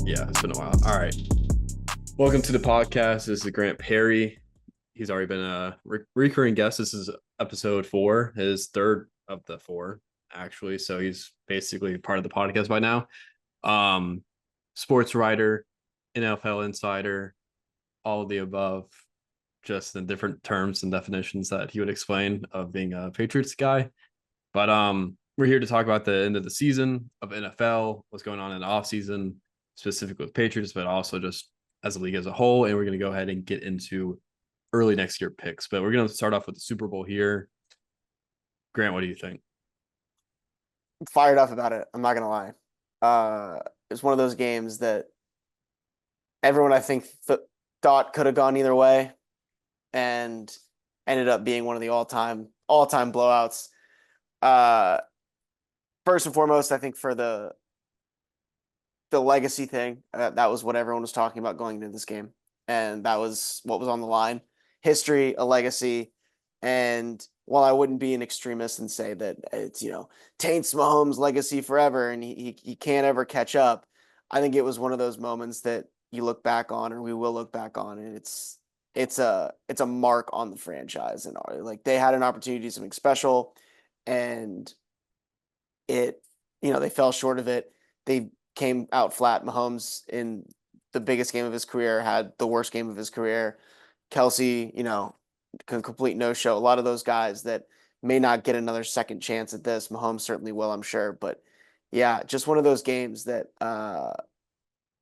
Yeah, it's been a while. All right. Welcome to the podcast. This is Grant Parry. He's already been a recurring guest. This is episode 4, his third of the 4, actually. So he's basically part of the podcast by now. Um, Sports writer, NFL insider, all of the above, just in different terms and definitions that he would explain of being a Patriots guy. But we're here to talk about the end of the season of NFL, what's going on in the offseason, specifically with Patriots, but also just as a league as a whole. And we're going to go ahead and get into early next year picks. But we're going to start off with the Super Bowl here. Grant, what do you think? I'm fired up about it. I'm not gonna lie. It's one of those games that everyone I think thought could have gone either way, and ended up being one of the all time blowouts. Uh, First and foremost, I think for the legacy thing, that was what everyone was talking about going into this game, and that was what was on the line: history, a legacy. And while I wouldn't be an extremist and say that it's taints Mahomes' legacy forever and he can't ever catch up, I think it was one of those moments that you look back on, or we will look back on, and it's a mark on the franchise. And like, they had an opportunity to do something special, and it they fell short of it. They came out flat. Mahomes, in the biggest game of his career, had the worst game of his career. Kelsey, complete no show. A lot of those guys that may not get another second chance at this. Mahomes certainly will, I'm sure. But yeah, just one of those games that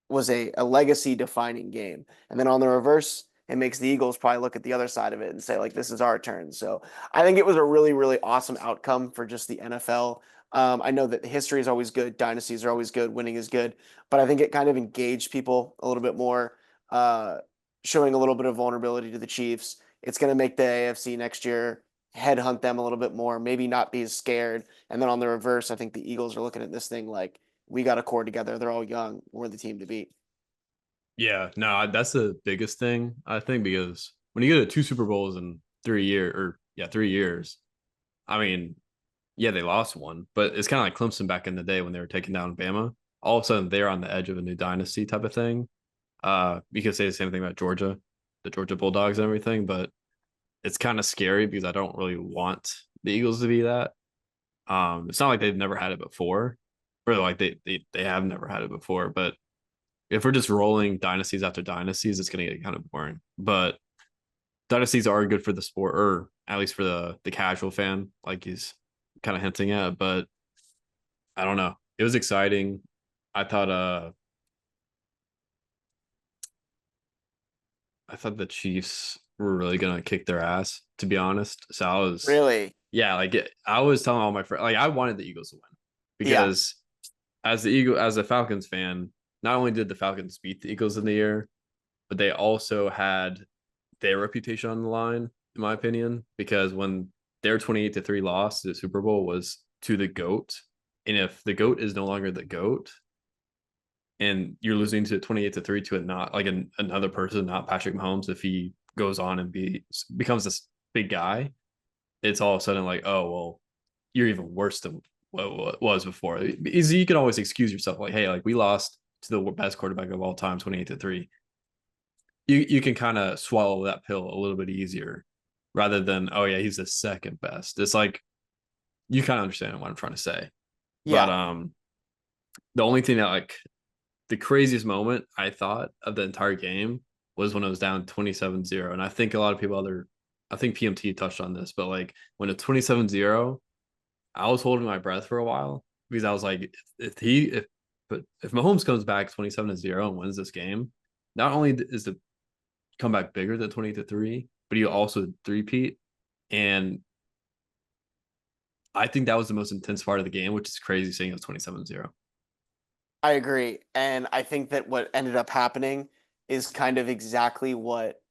was a legacy defining game. And then on the reverse, it makes the Eagles probably look at the other side of it and say, like, this is our turn. So I think it was a really, really awesome outcome for just the NFL. I know that history is always good, dynasties are always good, winning is good, but I think it kind of engaged people a little bit more, uh, showing a little bit of vulnerability to the Chiefs. It's going to make the AFC next year headhunt them a little bit more, maybe not be as scared. And then on the reverse, I think the Eagles are looking at this thing like, we got a core together. They're all young. We're the team to beat. Yeah, no, that's the biggest thing, I think, because when you get to 2 Super Bowls in 3 years, or yeah, 3 years, I mean, yeah, they lost one, but it's kind of like Clemson back in the day when they were taking down Bama. All of a sudden, they're on the edge of a new dynasty type of thing. You could say the same thing about Georgia, the Georgia Bulldogs and everything, but it's kind of scary because I don't really want the Eagles to be that. It's not like they've never had it before, or like they have never had it before. But if we're just rolling dynasties after dynasties, it's gonna get kind of boring. But dynasties are good for the sport, or at least for the casual fan, like he's kind of hinting at. But I don't know. It was exciting. I thought I thought the Chiefs were really gonna kick their ass, to be honest. So I was, Really? yeah, I was telling all my friends, like I wanted the Eagles to win Yeah. because as a Falcons fan, not only did the Falcons beat the Eagles in the year, but they also had their reputation on the line, in my opinion, because when their 28-3 loss to the Super Bowl was to the GOAT, and if the GOAT is no longer the GOAT, and you're losing to 28-3 to a not like another person, not Patrick Mahomes, if he goes on and becomes this big guy, it's all of a sudden like, oh well, you're even worse than what was before. You can always excuse yourself, like, hey, like we lost to the best quarterback of all time, 28-3. You can kind of swallow that pill a little bit easier rather than, oh yeah, he's the second best. It's like you kind of understand what I'm trying to say. But Yeah. the only thing that, like, the craziest moment I thought of the entire game was when it was down 27-0. And I think a lot of people I think PMT touched on this, but like when it's 27-0, I was holding my breath for a while because I was like, if Mahomes comes back 27-0 and wins this game, not only is the comeback bigger than 20-3, but you also three-peat. And I think that was the most intense part of the game, which is crazy seeing it was 27-0. I agree. And I think that what ended up happening is kind of exactly what,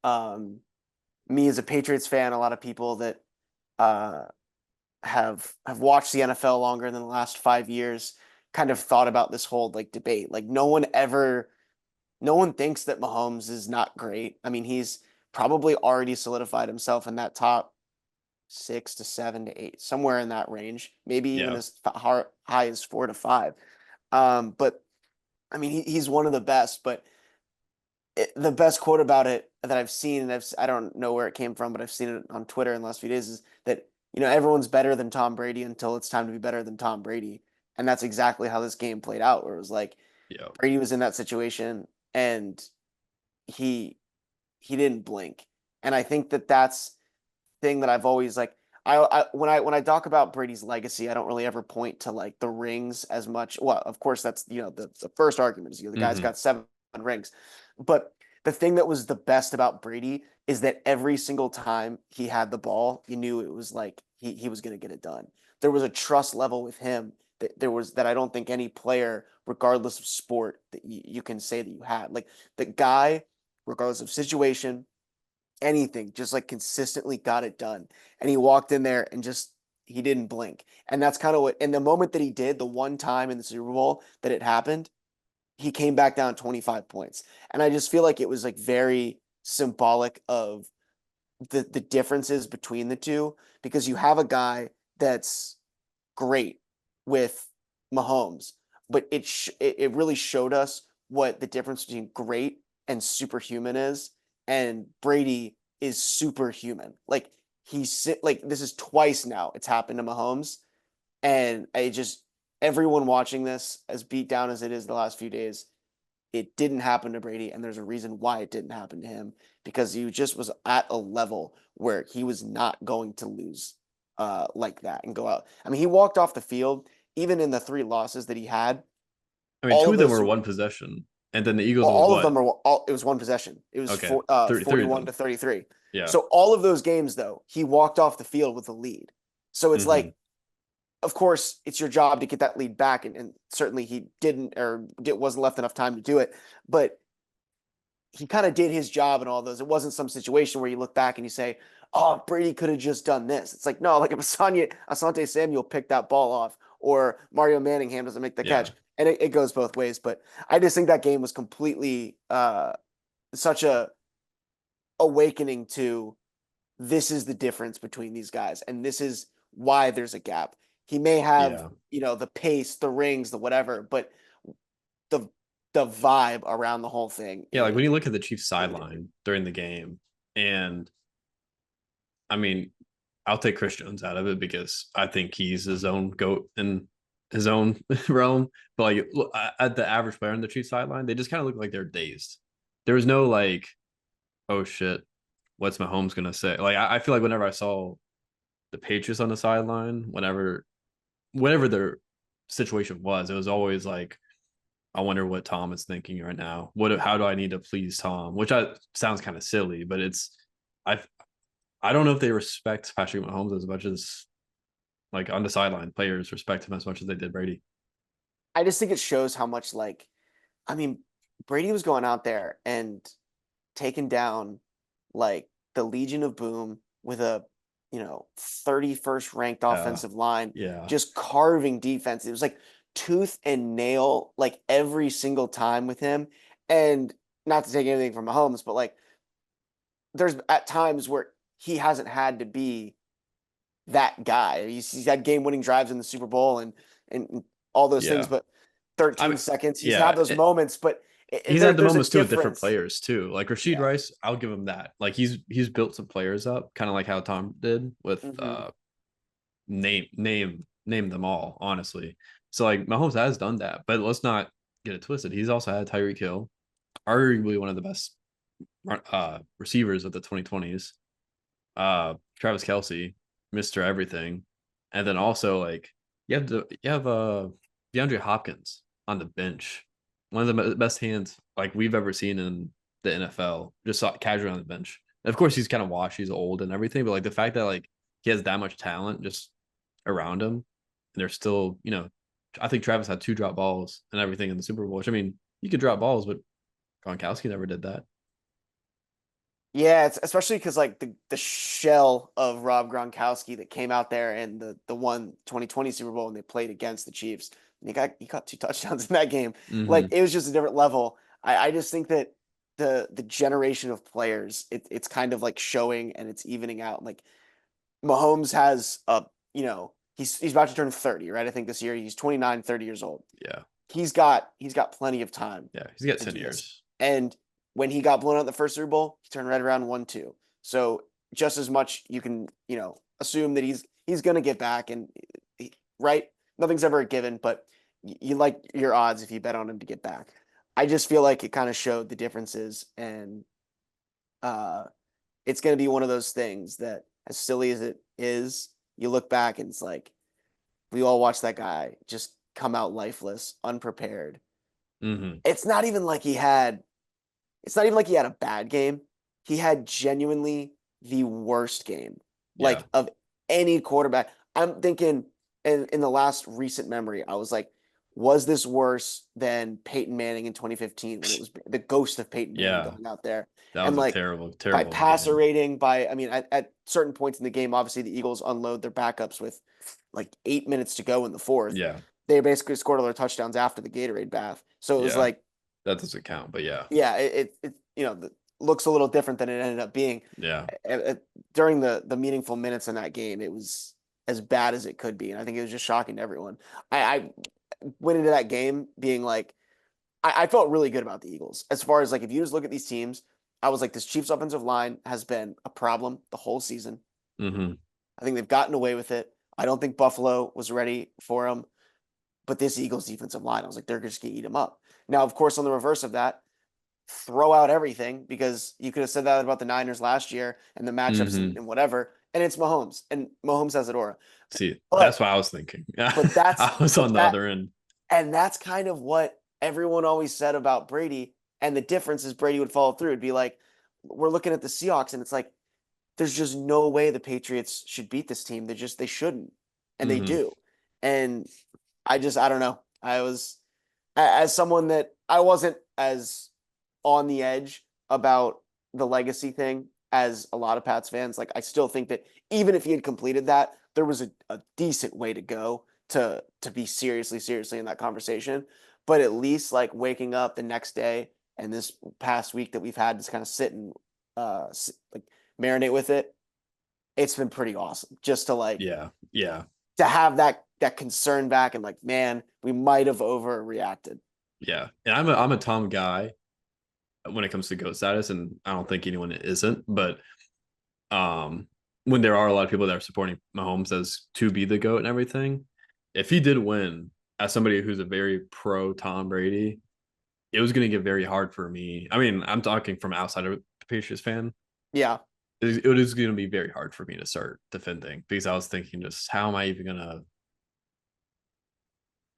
me as a Patriots fan, a lot of people that uh, have watched the NFL longer than the last 5 years, kind of thought about this whole like debate. Like, no one thinks that Mahomes is not great. I mean, he's probably already solidified himself in that top 6 to 7 to 8, somewhere in that range, maybe even Yeah. as high as 4 to 5. But I mean, he's one of the best. But the best quote about it that I've seen, and I don't know where it came from, but I've seen it on Twitter in the last few days, is that everyone's better than Tom Brady until it's time to be better than Tom Brady, and that's exactly how this game played out. Where it was like Yeah. Brady was in that situation and he he didn't blink, and I think that that's thing that I've always like. When I talk about Brady's legacy, I don't really ever point to like the rings as much. Well, of course, that's the first argument is the guy's Hmm. got 7 rings, but the thing that was the best about Brady is that every single time he had the ball, you knew it was like he was going to get it done. There was a trust level with him that I don't think any player, regardless of sport, that you can say that you had. Like the guy, regardless of situation, anything, just like consistently got it done. And he walked in there and just he didn't blink. And that's kind of what, and the moment that he did, the one time in the Super Bowl that it happened, he came back down 25 points. And I just feel like it was like very symbolic of the differences between the two, because you have a guy that's great with Mahomes, but it really showed us what the difference between great and superhuman is. And Brady is superhuman. Like like this is twice now it's happened to Mahomes, and I just everyone watching this, as beat down as it is the last few days, it didn't happen to Brady, and there's a reason why it didn't happen to him, because he just was at a level where he was not going to lose like that and go out. I mean, he walked off the field even in the 3 losses that he had. I mean, All two of of them those, were one possession, and then the Eagles well, was all of them what? are all. It was one possession. It was Okay, 30 of 41 them. to 33. Yeah. So all of those games, though, he walked off the field with a lead. So it's Hmm. like, of course, it's your job to get that lead back, and certainly he didn't, or it wasn't left enough time to do it. But he kind of did his job in all those. It wasn't some situation where you look back and you say, "Oh, Brady could have just done this." It's like, no, like if Asante Samuel picked that ball off, or Mario Manningham doesn't make the Yeah. catch, and it goes both ways. But I just think that game was completely such a awakening to, this is the difference between these guys, and this is why there's a gap. He may have, Yeah. the pace, the rings, the whatever, but the the vibe around the whole thing Yeah. Like when is you look at the Chiefs completely different. sideline during the game, and I mean, I'll take Chris Jones out of it because I think he's his own goat in his own realm. But like look, at the average player on the Chiefs sideline, they just kind of look like they're dazed. There was no like, oh shit, what's Mahomes gonna say? Like I feel like whenever I saw the Patriots on the sideline, whatever their situation was, it was always like, I wonder what Tom is thinking right now. How do I need to please Tom? Which sounds kind of silly, but I I don't know if they respect Patrick Mahomes as much as like on the sideline players respect him as much as they did Brady. I just think it shows how much, like, I mean, Brady was going out there and taking down like the Legion of Boom with a 31st ranked Yeah, offensive line, yeah, just carving defense. It was like tooth and nail, like every single time with him. And not to take anything from Mahomes, but like there's at times where he hasn't had to be that guy. He's had game winning drives in the Super Bowl and all those things, yeah. but I 13 mean, seconds, he's had yeah. those moments, but He's had the there's a moments too with different difference. players too. Like Rasheed Yeah. Rice, I'll give him that. Like he's built some players up, kind of like how Tom did with Hmm. name them all, honestly. So like Mahomes has done that, but let's not get it twisted. He's also had Tyreek Hill, arguably one of the best receivers of the 2020s. Travis Kelsey, Mr. Everything. And then also like you have DeAndre Hopkins on the bench. One of the best hands like we've ever seen in the NFL, just casually on the bench. And of course he's kind of washed, he's old and everything, but like the fact that like he has that much talent just around him, and they're still, I think Travis had 2 drop balls and everything in the Super Bowl. Which I mean, you could drop balls, but Gronkowski never did that. Yeah, it's especially because like the shell of Rob Gronkowski that came out there in the one 2020 Super Bowl and they played against the Chiefs. And he got 2 touchdowns in that game. Like Mm-hmm. it was just a different level. I just think that the generation of players, it's kind of like showing and it's evening out. Like Mahomes has he's about to turn 30, right? I think this year he's 29, 30 years old. Yeah. he's got plenty of time Yeah, he's got to 10 do this. years. And when he got blown out in the first Super Bowl, he turned right around 1-2. So just as much you can, assume that he's gonna get back and right, nothing's ever a given, but you like your odds if you bet on him to get back. I just feel like it kind of showed the differences, and uh, it's going to be one of those things that, as silly as it is, you look back and it's like we all watched that guy just come out lifeless, unprepared. Mm-hmm. It's not even like he had. It's not even like he had a bad game. He had genuinely the worst game, Yeah. like of any quarterback. I'm thinking in the last recent memory, I was like, was this worse than Peyton Manning in 2015 when it was the ghost of Peyton Manning Yeah. going out there? That And was a like terrible, by terrible passer game. rating, I mean, at certain points in the game, obviously the Eagles unload their backups with like 8 minutes to go in the fourth. Yeah. They basically scored all their touchdowns after the Gatorade bath. So it was Yeah. like, That doesn't count, but yeah. yeah, it looks a little different than it ended up being. Yeah. During the meaningful minutes in that game, it was as bad as it could be, and I think it was just shocking to everyone. I went into that game being like, I felt really good about the Eagles as far as like if you just look at these teams, I was like, this Chiefs offensive line has been a problem the whole season. Mm-hmm. I think they've gotten away with it. I don't think Buffalo was ready for them, but this Eagles defensive line, I was like, they're just gonna eat them up. Now, of course, on the reverse of that, throw out everything because you could have said that about the Niners last year and the matchups Mm-hmm. and whatever. And it's Mahomes, and Mahomes has it aura. See, that's But what I was thinking. but that's I was but on the that other end. and that's kind of what everyone always said about Brady. And the difference is Brady would follow through. It'd be like we're looking at the Seahawks, and it's like there's just no way the Patriots should beat this team. They shouldn't, and they Mm-hmm. do. And I don't know. I was as someone that I wasn't as on the edge about the legacy thing as a lot of Pats fans. Like I still think that even if he had completed that, there was a decent way to go to be seriously in that conversation. But at least like waking up the next day and this past week that we've had to kind of sit and like marinate with it, it's been pretty awesome. Just to like Yeah. Yeah. to have that concern back and like, man, we might have overreacted. Yeah. And I'm a Tom guy when it comes to GOAT status, and I don't think anyone isn't, but um when there are a lot of people that are supporting Mahomes as to be the GOAT and everything, if he did win, as somebody who's a very pro Tom Brady, it was going to get very hard for me. I mean, I'm talking from outside of the Patriots fan. Yeah. It is going to be very hard for me to start defending because I was thinking, just how am I even going to,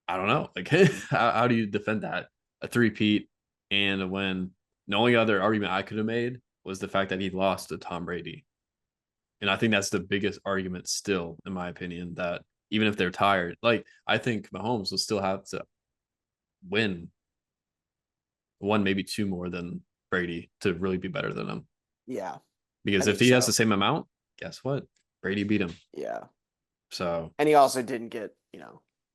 I don't know, like, how do you defend that? A three-peat and a win. The only other argument I could have made was the fact that he lost to Tom Brady. And I think that's the biggest argument still, in my opinion, that even if they're tired, like I think Mahomes will still have to win one, maybe two more than Brady to really be better than him. Yeah. I Because if think he has so. the same amount, guess what? Brady beat him. Yeah. So And he also didn't get,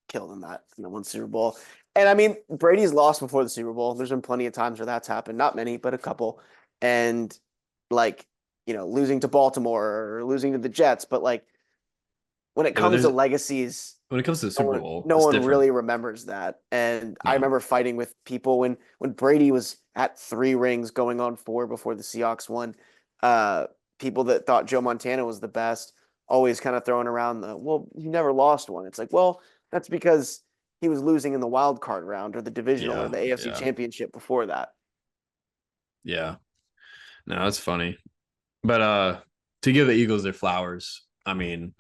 killed in that, one Super Bowl. And I mean, Brady's lost before the Super Bowl. There's been plenty of times where that's happened. Not many, but a couple. And like, losing to Baltimore or losing to the Jets. But like when it yeah, but comes to there's legacies, when it comes to the no Super one, Bowl, no it's one different. really remembers that. And I No. remember fighting with people when Brady was at 3 rings going on 4 before the Seahawks won. Uh, People that thought Joe Montana was the best always kind of throwing around well, he never lost one. It's like, well, that's because he was losing in the wild card round or the divisional or Yeah. the AFC Yeah. championship before that. Yeah. No, that's funny. But to give the Eagles their flowers, I mean,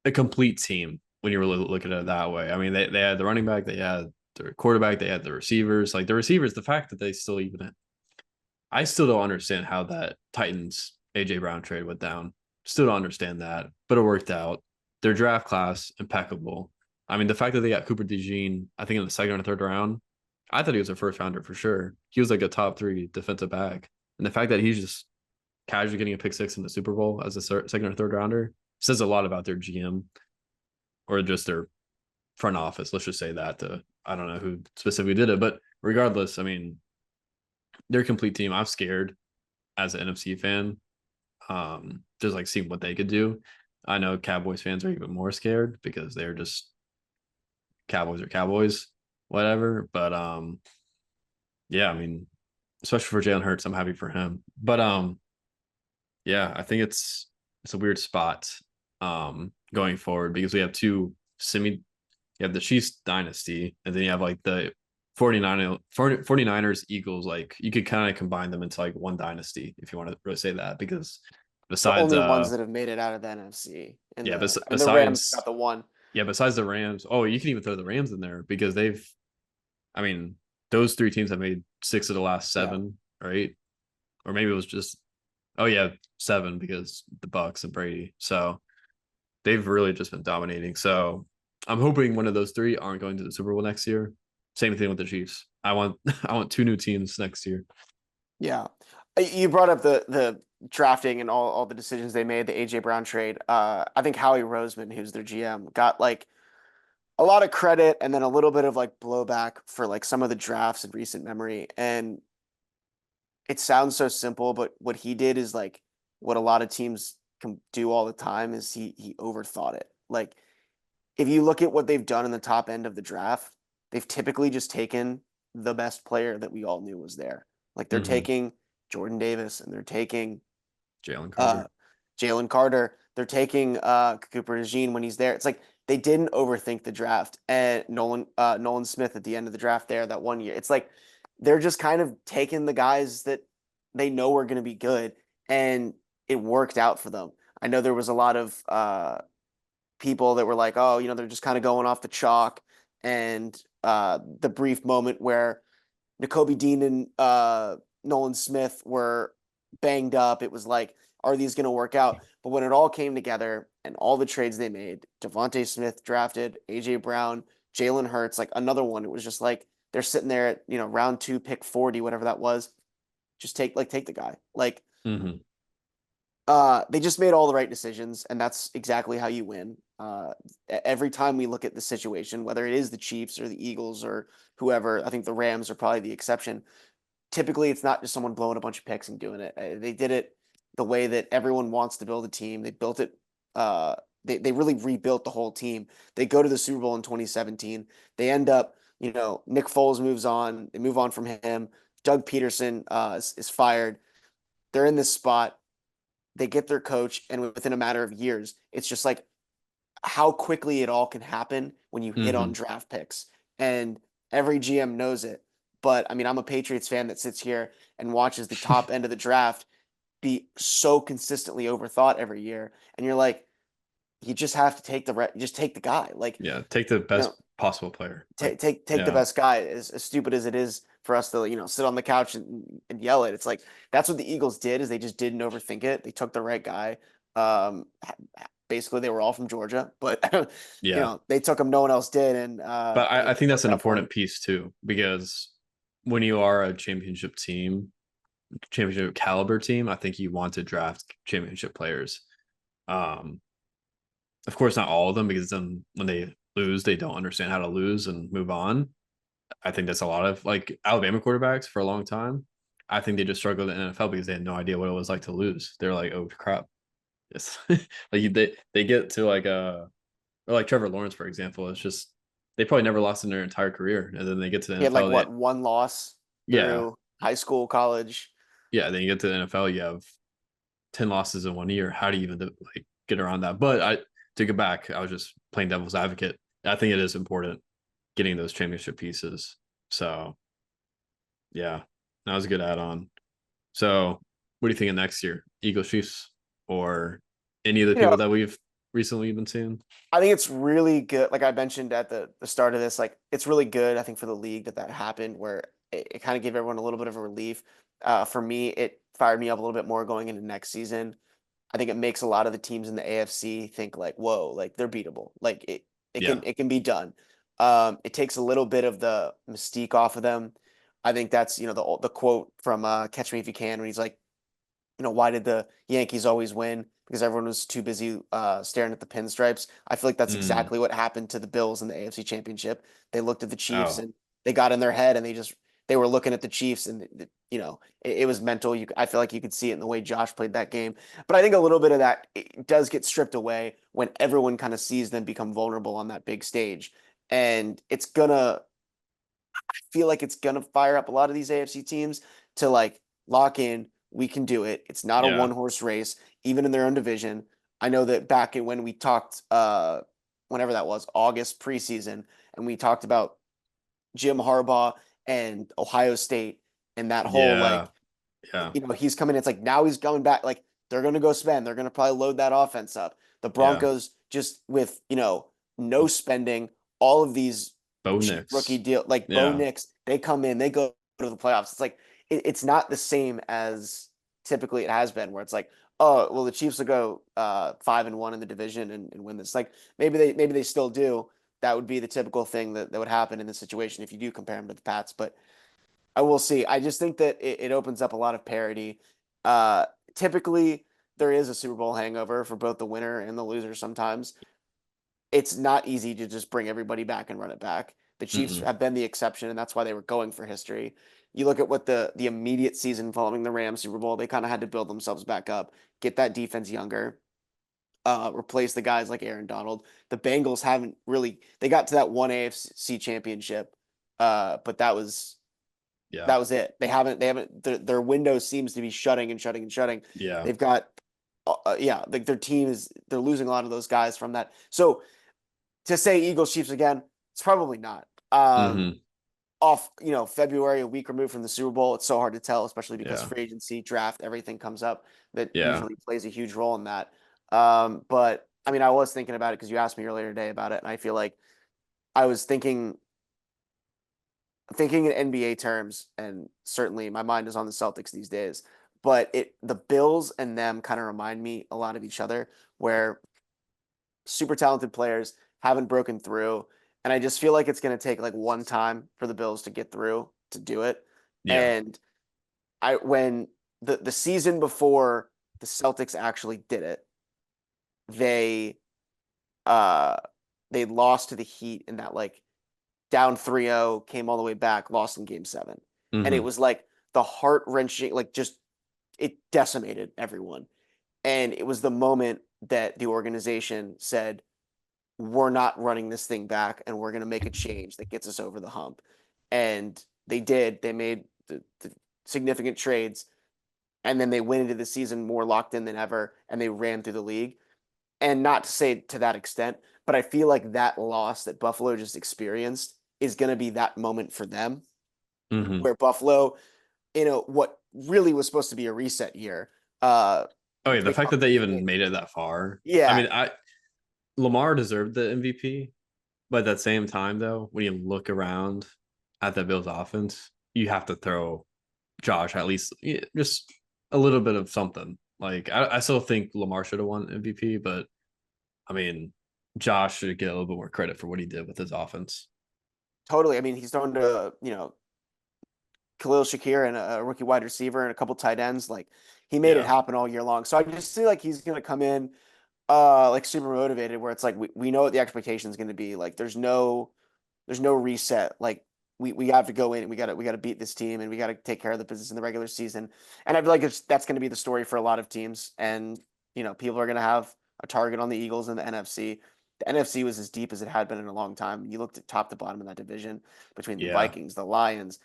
a complete team when you really look at it that way. I mean, they had the running back, they had the quarterback, they had the receivers. Like the receivers, the fact that they still even I still don't understand how that Titans AJ Brown trade went down. Still don't understand that, but it worked out. Their draft class impeccable. I mean, the fact that they got Cooper DeJean, I think in the second or third round, I thought he was a first rounder for sure. He was like a top 3 defensive back, and the fact that he's just casually getting a pick six in the Super Bowl as a second or third rounder says a lot about their GM or just their front office. Let's just say that. I don't know who specifically did it, but regardless, I mean, they're a complete team. I'm scared as an NFC fan, just like seeing what they could do. I know Cowboys fans are even more scared because they're just Cowboys are Cowboys, whatever. But yeah, I mean, especially for Jalen Hurts, I'm happy for him. But yeah, I think it's a weird spot going forward because we have two semi you have the Chiefs dynasty and then you have like the 49ers Eagles, like you could kind of combine them into like one dynasty if you want to really say that because The besides only ones that have made it out of the NFC. And yeah, the I mean the Rams got besides the one. yeah, besides the Rams. Oh, you can even throw the Rams in there because they've I mean, those three teams have made six of the last Yeah. seven or eight. Or maybe it was just oh yeah, seven because the Bucks and Brady. So they've really just been dominating. So I'm hoping one of those three aren't going to the Super Bowl next year. Same thing with the Chiefs. I want I want two new teams next year. Yeah. You brought up the drafting and all the decisions they made, the AJ Brown trade. I think Howie Roseman, who's their GM, got like a lot of credit and then a little bit of like blowback for like some of the drafts in recent memory. And it sounds so simple, but what he did is like what a lot of teams can do all the time is he overthought it. Like if you look at what they've done in the top end of the draft, they've typically just taken the best player that we all knew was there. Like they're Mm-hmm. taking Jordan Davis and they're taking Jalen uh, Carter. Jalen Carter. They're taking Cooper DeJean when he's there. It's like they didn't overthink the draft. And Nolan Smith at the end of the draft there that one year. It's like they're just kind of taking the guys that they know are going to be good, and it worked out for them. I know there was a lot of people that were like, oh, they're just kind of going off the chalk, and the brief moment where N'Kobe Dean and Nolan Smith were banged up. It was like, are these going to work out? But when it all came together and all the trades they made, Devontae Smith drafted, AJ Brown, Jalen Hurts, like another one. It was just like they're sitting there at round 2, pick 40, whatever that was. Just take the guy. Like Mm-hmm. they just made all the right decisions, and that's exactly how you win. Every time we look at the situation, whether it is the Chiefs or the Eagles or whoever, I think the Rams are probably the exception. Typically, it's not just someone blowing a bunch of picks and doing it. They did it the way that everyone wants to build a team. They built it. They really rebuilt the whole team. They go to the Super Bowl in 2017. They end up, Nick Foles moves on. They move on from him. Doug Peterson is fired. They're in this spot. They get their coach, and within a matter of years, it's just like how quickly it all can happen when you hit on Mm-hmm. draft picks. And every GM knows it. But I mean, I'm a Patriots fan that sits here and watches the top end of the draft be so consistently overthought every year. And you're like, you just have to just take the guy. Like, Yeah, take the you know, best possible player. Like take the yeah. best guy. As stupid as it is for us to sit on the couch and yell it, it's like that's what the Eagles did. Is they just didn't overthink it. They took the right guy. Um, Basically, they were all from Georgia, but Yeah. they took him. No one else did, and But I it think that's worked an out for important them. piece too, because when you are a championship team, championship caliber team, I think you want to draft championship players. Um, of course, not all of them, because then when they lose, they don't understand how to lose and move on. I think that's a lot of like Alabama quarterbacks for a long time. I think they just struggled in the NFL because they had no idea what it was like to lose. They're like, oh crap. It's like they get to like or like Trevor Lawrence, for example. It's just they probably never lost in their entire career. And then they get to the He had like NFL. what, one loss Yeah. through high school, college. Yeah. Then you get to the NFL, you have 10 losses in one year. How do you even like get around that? But I to get back, I was just playing devil's advocate. I think it is important getting those championship pieces. So yeah, that was a good add on. So what do you think of next year? Eagles Chiefs or any of the You know, people that we've recently been seeing? I think it's really good. Like I mentioned at the start of this, like it's really good. I think for the league that happened, where it kind of gave everyone a little bit of a relief. For me, it fired me up a little bit more going into next season. I think it makes a lot of the teams in the AFC think like, whoa, like they're beatable. Like Yeah. it can be done. It takes a little bit of the mystique off of them. I think that's the quote from Catch Me If You Can when he's like, why did the Yankees always win? Because everyone was too busy staring at the pinstripes. I feel like that's Mm. exactly what happened to the Bills in the AFC Championship. They looked at the Chiefs Oh, and they got in their head and they were looking at the Chiefs and it was mental. I feel like you could see it in the way Josh played that game. But I think a little bit of that it does get stripped away when everyone kind of sees them become vulnerable on that big stage. And it's gonna feel like it's gonna fire up a lot of these AFC teams to like lock in. We can do it. It's not a Yeah. one horse race, even in their own division. I know that back in when we talked, whenever that was, August preseason, and we talked about Jim Harbaugh and Ohio State and that whole Yeah. like, Yeah. he's coming. It's like now he's going back. Like they're going to go spend. They're going to probably load that offense up. The Yeah. Broncos just with no spending, all of these Bo cheap rookie Nix. deal like Bo Yeah. Nix. They come in, they go to the playoffs. It's like it's not the same as typically it has been, where it's like, oh well, the Chiefs will go 5-1 in the division and win this. Like maybe they still do. That would be the typical thing that would happen in this situation if you do compare them to the Pats, but I will see. I just think that it opens up a lot of parity. Uh, Typically, there is a Super Bowl hangover for both the winner and the loser sometimes. It's not easy to just bring everybody back and run it back. The Chiefs Mm-mm. have been the exception, and that's why they were going for history. You look at what the immediate season following the Rams Super Bowl, they kind of had to build themselves back up, get that defense younger, replace the guys like Aaron Donald. The Bengals haven't really, they got to that one AFC championship, but Yeah. that was it. They haven't their window seems to be shutting and shutting and shutting. Yeah. They've got yeah, like their team is they're losing a lot of those guys from that. So to say Eagles Chiefs again, it's probably not. Mm-hmm. Off, February, a week removed from the Super Bowl, it's so hard to tell, especially because Yeah. free agency, draft, everything comes up that Yeah. usually plays a huge role in that. But I mean, I was thinking about it because you asked me earlier today about it, and I feel like I was thinking in NBA terms, and certainly my mind is on the Celtics these days. But the Bills and them kind of remind me a lot of each other, where super talented players haven't broken through, and I just feel like it's going to take like one time for the Bills to get through to do it. Yeah. And when the season before the Celtics actually did it, they uh they lost to the Heat in that like down 3-0, came all the way back, lost in game 7. And it Mm-hmm. was like the heart-wrenching, like just it decimated everyone. And it was the moment that the organization said, we're not running this thing back and we're going to make a change that gets us over the hump. And they did. They made the significant trades, and then they went into the season more locked in than ever, and they ran through the league. And not to say to that extent, but I feel like that loss that Buffalo just experienced is going to be that moment for them, Mm-hmm. where Buffalo, what really was supposed to be a reset year, Oh yeah, the they fact come, that they even made it that far. I yeah, mean, I Lamar deserved the MVP, but at that same time, though, when you look around at the Bills' offense, you have to throw Josh at least just a little bit of something. Like I still think Lamar should have won MVP, but I mean, Josh should get a little bit more credit for what he did with his offense. totally. I mean, he's thrown to, Khalil Shakir and a rookie wide receiver and a couple tight ends. Like he made it Yeah. happen all year long. So I just feel like he's going to come in like super motivated, where it's like we know what the expectation is going to be. Like there's no reset. Like we have to go in and we got to beat this team, and we got to take care of the business in the regular season. And I feel like that's going to be the story for a lot of teams. And people are going to have a target on the Eagles and the NFC. The NFC was as deep as it had been in a long time. You looked at top to bottom in that division between the Yeah. Vikings, the Lions.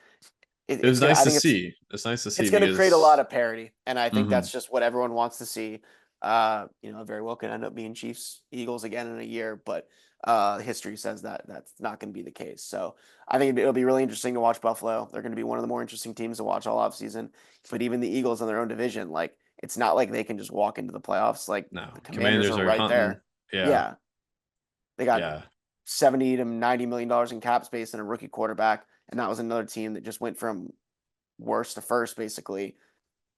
It was It's gonna. nice I to think see. It's nice to see it's going to create a lot because of parity, and I think mm-hmm. that's just what everyone wants to see. Very well could end up being Chiefs Eagles again in a year, but history says that that's not going to be the case. So I think it'll be really interesting to watch Buffalo. They're going to be one of the more interesting teams to watch all offseason. But even the Eagles in their own division, like it's not like they can just walk into the playoffs. Like No, the Commanders Commanders are are right hunting. there. Yeah. Yeah, they got Yeah. 70 to 90 million dollars in cap space and a rookie quarterback, and that was another team that just went from worst to first basically,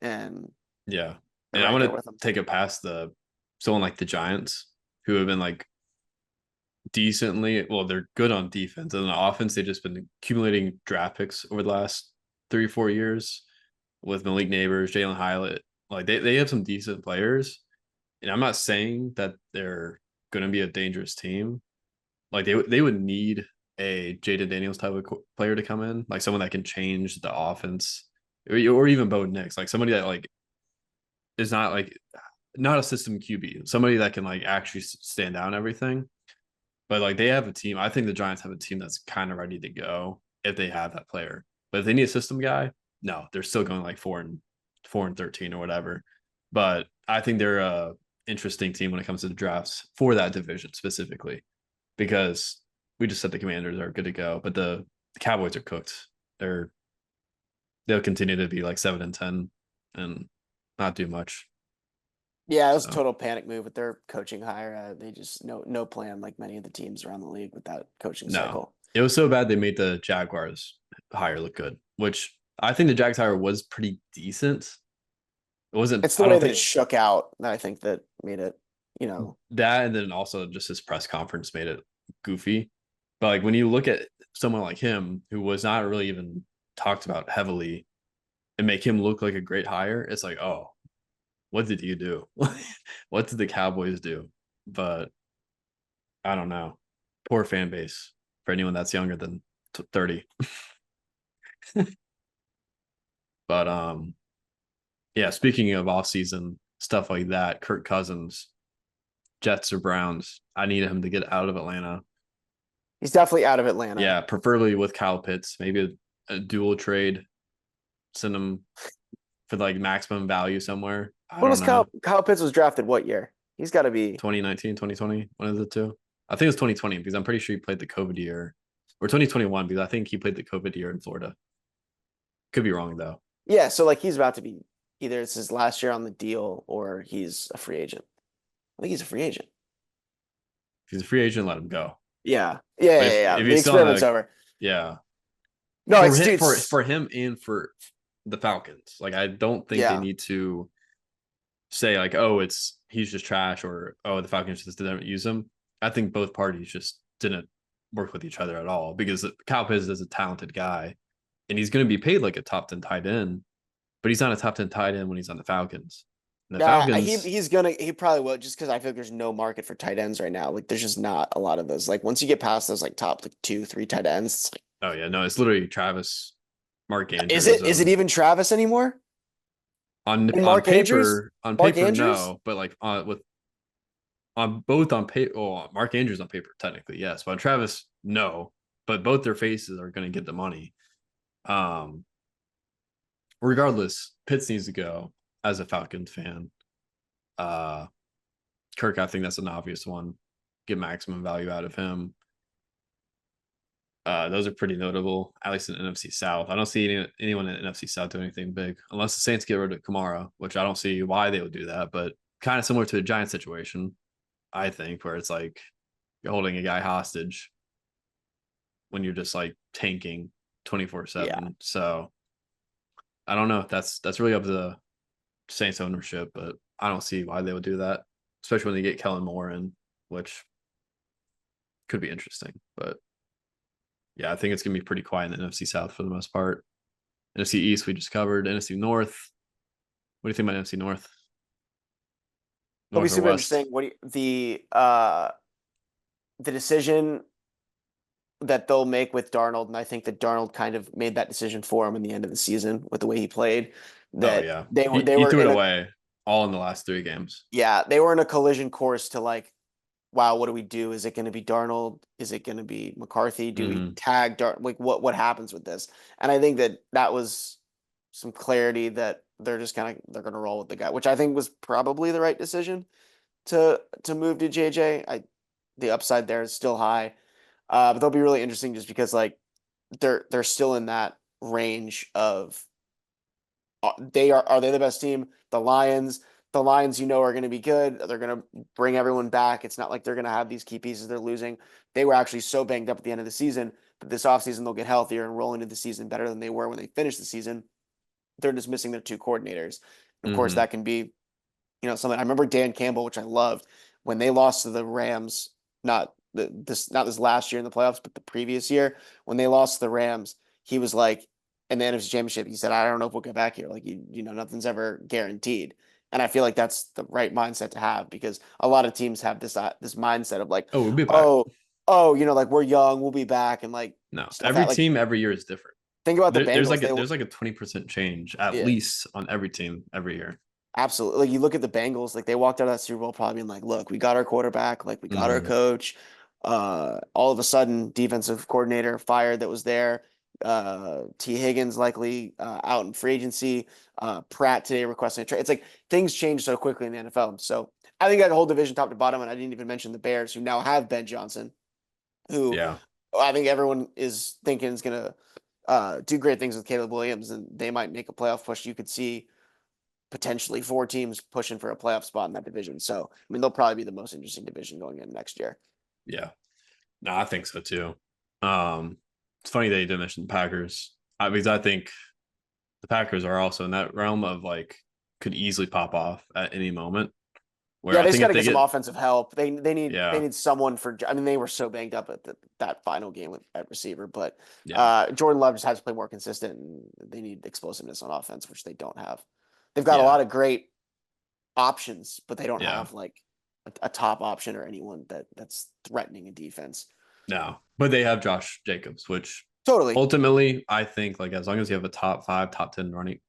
and Yeah. they're And I right want there to with them. take it past someone like the Giants, who have been like decently, well, they're good on defense. And on offense, they've just been accumulating draft picks over the last 3 or 4 years with Malik Neighbors, Jalen Hyatt. Like they have some decent players. And I'm not saying that they're going to be a dangerous team. Like they would need a Jaden Daniels type of player to come in, like someone that can change the offense, or even Bo Nix, like somebody that like is not a system QB, somebody that can like actually stand down everything. But like they have a team. I think the Giants have a team that's kind of ready to go if they have that player. But if they need a system guy, no, they're still going like 4-13 or whatever. But I think they're a interesting team when it comes to the drafts for that division specifically, because we just said the Commanders are good to go, but the Cowboys are cooked. They'll continue to be like 7-10 and not do much. Yeah, it was a So total panic move with their coaching hire. They just no plan like many of the teams around the league with that coaching no, cycle. it was so bad they made the Jaguars hire look good, which I think the Jags hire was pretty decent. It wasn't. It's the I way don't that it think shook out that I think that made it, you know. that, and then also just his press conference made it goofy. But like when you look at someone like him who was not really even talked about heavily and make him look like a great hire, it's like, oh, what did you do? What did the Cowboys do? But I don't know. Poor fan base for anyone that's younger than 30. But yeah, speaking of offseason stuff like that, Kirk Cousins, Jets or Browns, I need him to get out of Atlanta. He's definitely out of Atlanta. Yeah, preferably with Kyle Pitts, maybe a dual trade, send him for like maximum value somewhere. I When don't was know. Kyle Pitts was drafted what year? He's got to be 2019, 2020, one of the two. I think it was 2020 because I'm pretty sure he played the COVID year, or 2021 because I think he played the COVID year in Florida. Could be wrong though. yeah, so like he's about to be either it's his last year on the deal or he's a free agent. I think he's a free agent. If he's a free agent, let him go. Yeah. Yeah, But yeah, yeah. if The he's still on experiment's the, over. yeah, No, for it's him dude. for him and for the Falcons, like I don't think they Yeah. need to say like, oh, it's he's just trash, or oh, the Falcons just didn't use him. I think both parties just didn't work with each other at all because Kyle Pitts is a talented guy and he's going to be paid like a top 10 tight end, but he's not a top 10 tight end when he's on the Falcons. And the Yeah, Falcons, he probably will just because I feel like there's no market for tight ends right now. Like there's just not a lot of those. Like once you get past those like top like 2, 3 tight ends, it's like, oh yeah, no, it's literally Travis, Mark is Andrews, it even Travis anymore? And on Mark paper, Andrews? no, but like with on both on paper, oh, Mark Andrews on paper, technically, yes, but on Travis, no, but both their faces are going to get the money. Um, Regardless, Pitts needs to go as a Falcons fan. Uh, Kirk, I think that's an obvious one. Get maximum value out of him. Those are pretty notable, at least in NFC South. I don't see anyone in NFC South do anything big unless the Saints get rid of Kamara, which I don't see why they would do that, but kind of similar to the Giants situation, I think, where it's like you're holding a guy hostage when you're just like tanking Yeah. 24/7. So I don't know. That's really up to the Saints ownership, but I don't see why they would do that, especially when they get Kellen Moore in, which could be interesting. But yeah, I think it's gonna be pretty quiet in the NFC South for the most part. NFC East we just covered. NFC North. What do you think about NFC North? It'll be North or super West? interesting. The decision that they'll make with Darnold, and I think that Darnold kind of made that decision for him in the end of the season with the way he played. Oh That yeah. they were He they he were threw it in a away all in the last 3 games. yeah, they were in a collision course to like, wow, what do we do? Is it going to be Darnold? Is it going to be McCarthy? Do we Mm-hmm. tag Like what happens with this? And I think that was some clarity that they're going to roll with the guy, which I think was probably the right decision to move to JJ. The upside there is still high. But they'll be really interesting just because like they're still in that range of are they the best team? The Lions, are going to be good. They're going to bring everyone back. It's not like they're going to have these key pieces they're losing. They were actually so banged up at the end of the season that this offseason they'll get healthier and roll into the season better than they were when they finished the season. They're just missing their two coordinators. And of course, Mm-hmm. that can be, something. I remember Dan Campbell, which I loved, when they lost to the Rams, not this last year in the playoffs, but the previous year when they lost to the Rams, he was like, in the NFC Championship, he said, "I don't know if we'll get back here. Like nothing's ever guaranteed." And I feel like that's the right mindset to have because a lot of teams have this mindset of like, Oh, we'll be back. oh, like we're young, we'll be back, and like No, stuff every that like team every year is different. think about the There's Bengals. like there's like a 20% change at Yeah, least on every team every year. absolutely. Like you look at the Bengals, like they walked out of that Super Bowl probably being like, "Look, we got our quarterback, like we got our Mm-hmm. coach. All of a sudden, defensive coordinator fired that was there. T. Higgins likely out in free agency. Pratt today requesting a trade. It's like things change so quickly in the NFL. So I think that whole division top to bottom, and I didn't even mention the Bears, who now have Ben Johnson, who Yeah. I think everyone is thinking is going to do great things with Caleb Williams, and they might make a playoff push. You could see potentially 4 teams pushing for a playoff spot in that division. So, I mean, they'll probably be the most interesting division going in next year. Yeah. No, I think so too. It's funny that you didn't mention the Packers because I think the Packers are also in that realm of like could easily pop off at any moment. Where Yeah, I they just think got if to they get some get, offensive help. They yeah, need someone for. I mean, they were so banged up at that final game at receiver, but yeah, Jordan Love just has to play more consistent, and they need explosiveness on offense, which they don't have. They've got a yeah, lot of great options, but they don't yeah, have like a top option or anyone that's threatening a defense. no, but they have Josh Jacobs, which Totally. ultimately I think like as long as you have a top five, top 10 running,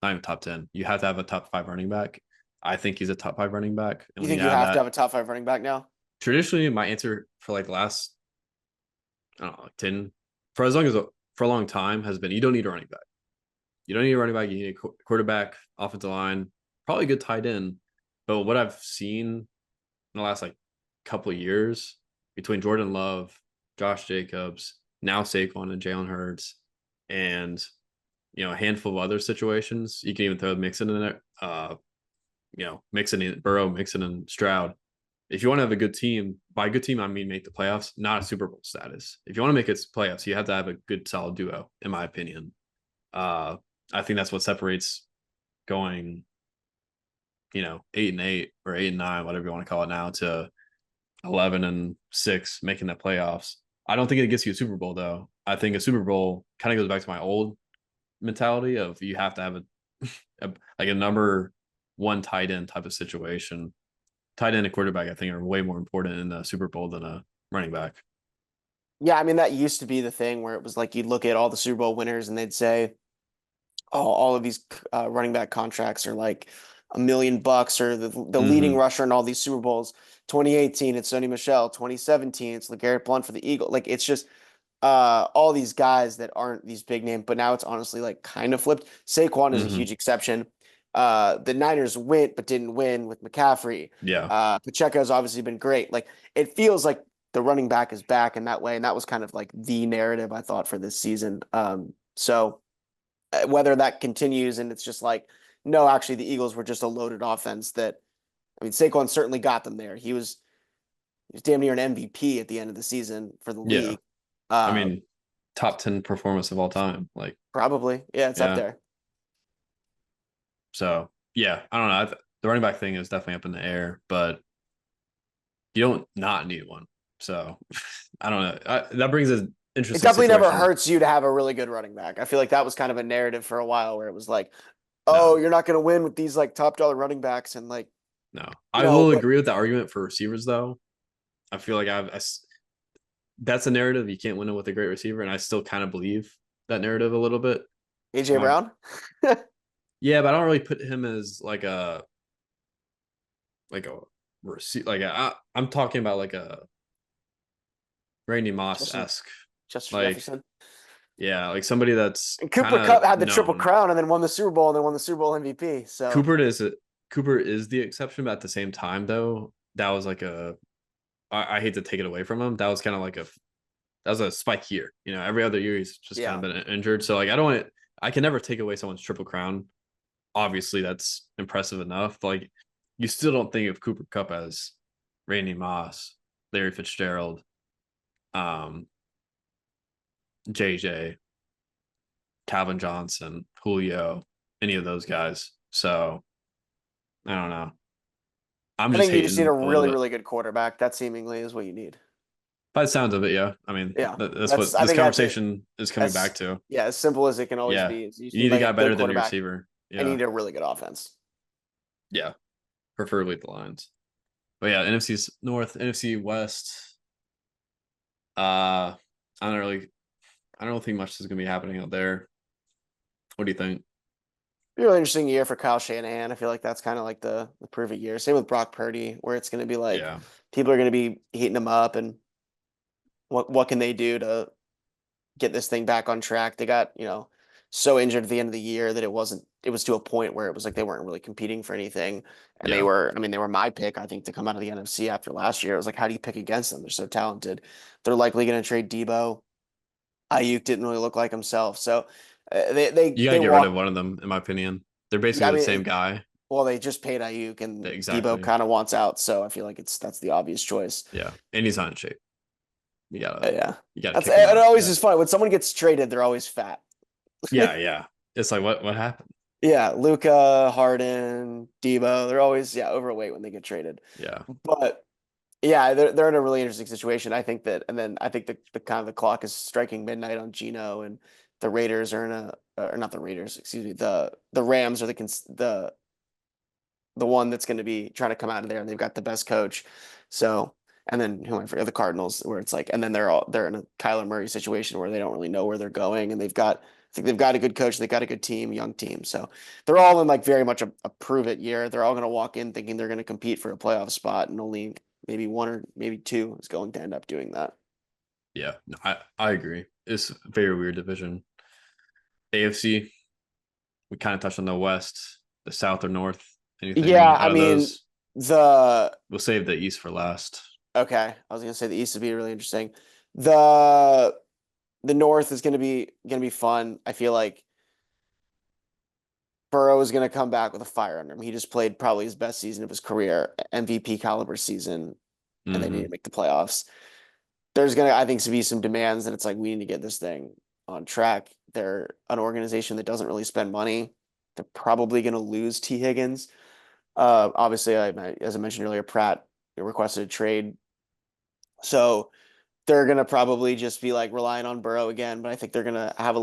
not even top 10, you have to have a top five running back. I think he's a top five running back, and You when think you you have have to have that, a top 5 running back now? traditionally my answer for like the last I don't know like 10 for as long as for a long time has been you don't need a running back. You don't need a running back. You need a quarterback, offensive line, probably a good tight end. But what I've seen in the last like couple of years between Jordan Love, Josh Jacobs, now Saquon and Jalen Hurts, and a handful of other situations, you can even throw Mixon in there. Mixon in Burrow, Mixon and Stroud. If you want to have a good team, by good team I mean make the playoffs, not a Super Bowl status. If you want to make it playoffs, you have to have a good solid duo, in my opinion. Uh, I think that's what separates going, 8-8 or 8-9, whatever you want to call it now, to 11-6, making the playoffs. I don't think it gets you a Super Bowl though. I think a Super Bowl kind of goes back to my old mentality of you have to have like a number one tight end type of situation. Tight end and quarterback, I think, are way more important in the Super Bowl than a running back. Yeah, I mean that used to be the thing where it was like you'd look at all the Super Bowl winners and they'd say, "Oh, all of these running back contracts are like $1 million," or the leading Mm-hmm. rusher in all these Super Bowls. 2018, it's Sony Michel. 2017, it's LeGarrette Blount for the Eagle. Like it's just all these guys that aren't these big names, but now it's honestly like kind of flipped. Saquon is a Mm-hmm. huge exception. The Niners went but didn't win with McCaffrey. Yeah. Pacheco's obviously been great. Like it feels like the running back is back in that way, and that was kind of like the narrative I thought for this season. So whether that continues and it's just like, no, actually the Eagles were just a loaded offense that I mean Saquon certainly got them there. He was damn near an MVP at the end of the season for the Yeah. league. I Uh, mean, top 10 performance of all time. Like, Probably. Yeah, it's up yeah. there. So, yeah, I don't know. The running back thing is definitely up in the air, but you don't not need one. So, I don't know. That brings an It interesting definitely never situation. hurts you to have a really good running back. I feel like that was kind of a narrative for a while where it was like, oh, No, you're not going to win with these like top dollar running backs and like, no. I will but agree with the argument for receivers, though. I feel like that's a narrative. You can't win it with a great receiver. And I still kind of believe that narrative a little bit. AJ My, Brown. yeah, but I don't really put him as like a receiver. I'm talking about like a Randy Moss Justin esque, Justin like, Jefferson. yeah, like somebody that's And kind Cooper of Cup had the triple known. crown and then won the Super Bowl and then won the Super Bowl MVP. So Cooper is Cooper is the exception, but at the same time, though, that was like I hate to take it away from him. That was kind of like that was a spike year. Every other year he's just kind yeah. of been injured. So like I don't want to. I can never take away someone's triple crown. Obviously, that's impressive enough. But like you still don't think of Cooper Cup as Randy Moss, Larry Fitzgerald, um, JJ, Calvin Johnson, Julio, any of those guys. So I don't know. I'm I just think you just need a hating a little really, bit. really good quarterback. That seemingly is what you need. By the sounds of it, yeah. I mean, Yeah. that's what I this think that's it. conversation is coming back As to. yeah, as simple as it can always Yeah. be. Is you just You need need a like a guy good better than your quarterback receiver. and you Yeah. need a really good offense. Yeah. Preferably the Lions. But yeah, NFC's North, NFC West. I don't really I don't think much is gonna be happening out there. What do you think? Be a really interesting year for Kyle Shanahan. I feel like that's kind of like the prove it year. Same with Brock Purdy, where it's going to be like Yeah. people are going to be heating him up, and what can they do to get this thing back on track. They got, so injured at the end of the year that it was to a point where it was like they weren't really competing for anything. And Yeah. they were my pick, I think, to come out of the NFC after last year. It was like, how do you pick against them? They're so talented. They're likely going to trade Debo. Ayuk didn't really look like himself. So You gotta they get rid of walk. one of them, in my opinion. They're Yeah, I basically the mean, same guy. well, they just paid Ayuk and Debo Exactly. kind of wants out. So I feel like that's the obvious choice. Yeah. And he's not in shape. You gotta Yeah. you gotta That's kick him it out. always Yeah. is fun. When someone gets traded, they're always fat. Yeah, yeah. It's like what happened? Yeah, Luca, Harden, Debo, they're always overweight when they get traded. Yeah. But yeah, they're in a really interesting situation. I think that, and then I think the kind of the clock is striking midnight on Geno, and the Raiders are in a, or not the Raiders, excuse me, the Rams are the one that's going to be trying to come out of there, and they've got the best coach. So, and then who am I forget, the Cardinals, where it's like, and then they're in a Kyler Murray situation where they don't really know where they're going, and I think they've got a good coach, they've got a good team, young team. So they're all in like very much a prove it year. They're all going to walk in thinking they're going to compete for a playoff spot, and only maybe one or maybe two is going to end up doing that. Yeah. No, I agree. It's a very weird division. AFC, we kind of touched on the West, the South or North. Yeah, Anything I out of mean those? the We'll save the East for last. okay, I was going to say the East would be really interesting. The the North is going to be fun. I feel like Burrow is going to come back with a fire under him. He just played probably his best season of his career, MVP caliber season, and they need to Mm-hmm. make the playoffs. There's going to, I think, to be some demands that it's like, we need to get this thing on track. They're an organization that doesn't really spend money. They're probably going to lose T. Higgins. Obviously, as I mentioned earlier, Pratt requested a trade. So they're going to probably just be like relying on Burrow again, but I think they're going to have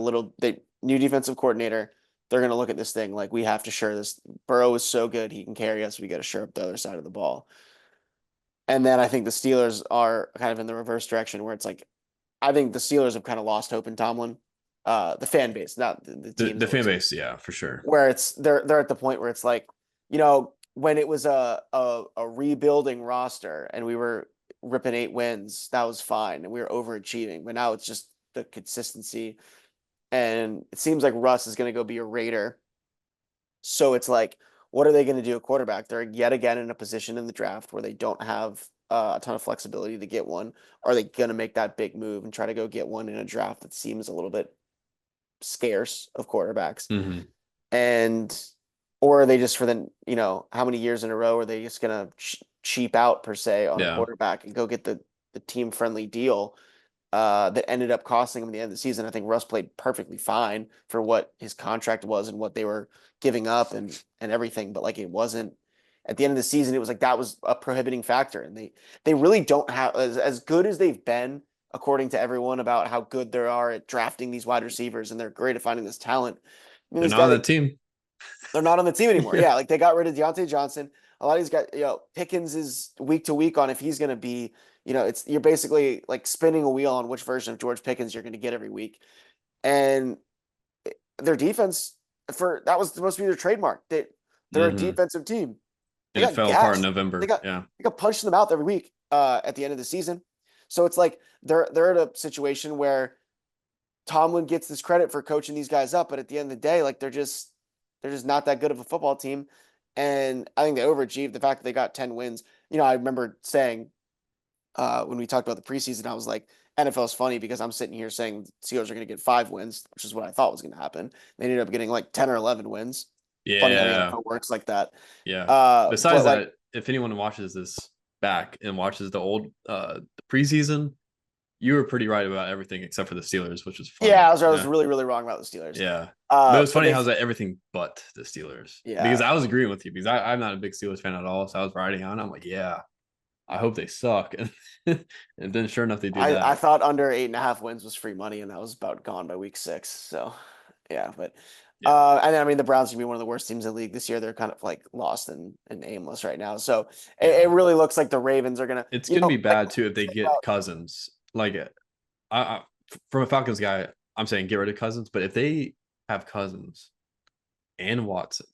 new defensive coordinator. They're going to look at this thing like, we have to shore this. Burrow is so good, he can carry us. We got to shore up the other side of the ball. And then I think the Steelers are kind of in the reverse direction where it's like, I think the Steelers have kind of lost hope in Tomlin. The fan base, not the team's The fan always base, yeah, for sure. where they're at the point where it's like, when it was a rebuilding roster and we were ripping 8 wins, that was fine and we were overachieving. But now it's just the consistency, and it seems like Russ is going to go be a Raider. So it's like, what are they going to do at quarterback? They're yet again in a position in the draft where they don't have a ton of flexibility to get one. Are they going to make that big move and try to go get one in a draft that seems a little bit scarce of quarterbacks? Mm-hmm. And or are they just for the how many years in a row are they just gonna cheap out per se on a Yeah. quarterback and go get the team friendly deal that ended up costing him at the end of the season? I think Russ played perfectly fine for what his contract was and what they were giving up and everything, but like, it wasn't at the end of the season. It was like that was a prohibiting factor, and they really don't have as good as they've been, according to everyone, about how good they are at drafting these wide receivers and they're great at finding this talent. I mean, They're these not on guys, the team. they're not on the team anymore. Yeah, like they got rid of Deontay Johnson. A lot of these guys, Pickens is week to week on if he's going to be, you're basically like spinning a wheel on which version of George Pickens you're going to get every week. And their defense, for that was supposed to be their trademark. They're a Mm-hmm. defensive team. They And it got fell apart in gassed. They November. got Yeah. they got punched in the mouth every week at the end of the season. So it's like they're in a situation where Tomlin gets this credit for coaching these guys up, but at the end of the day, like they're just not that good of a football team. And I think they overachieved the fact that they got 10 wins. I remember saying when we talked about the preseason, I was like, NFL is funny because I'm sitting here saying Steelers are going to get 5 wins, which is what I thought was going to happen. They ended up getting like 10 or 11 wins. Funny how the Yeah. NFL works like that. Yeah. Besides But like, that, if anyone watches this back and watches the old preseason, you were pretty right about everything except for the Steelers, which is funny. yeah, I was Yeah. really, really wrong about the Steelers. Yeah. But it was But funny how was that everying but the Steelers. Because yeah, I was agreeing with you because I'm not a big Steelers fan at all. So I was riding on. I'm like, yeah, I hope they suck. And then sure enough, they did I that. thought under 8.5 wins was free money, and that was about gone by week 6. So yeah, but Yeah. and I mean the Browns can be one of the worst teams in the league this year. They're kind of like lost and aimless right now. So it Yeah. really looks like the Ravens are gonna, It's gonna be like bad too if they get Cousins. Like I from a Falcons guy, I'm saying get rid of Cousins. But if they have Cousins and Watson,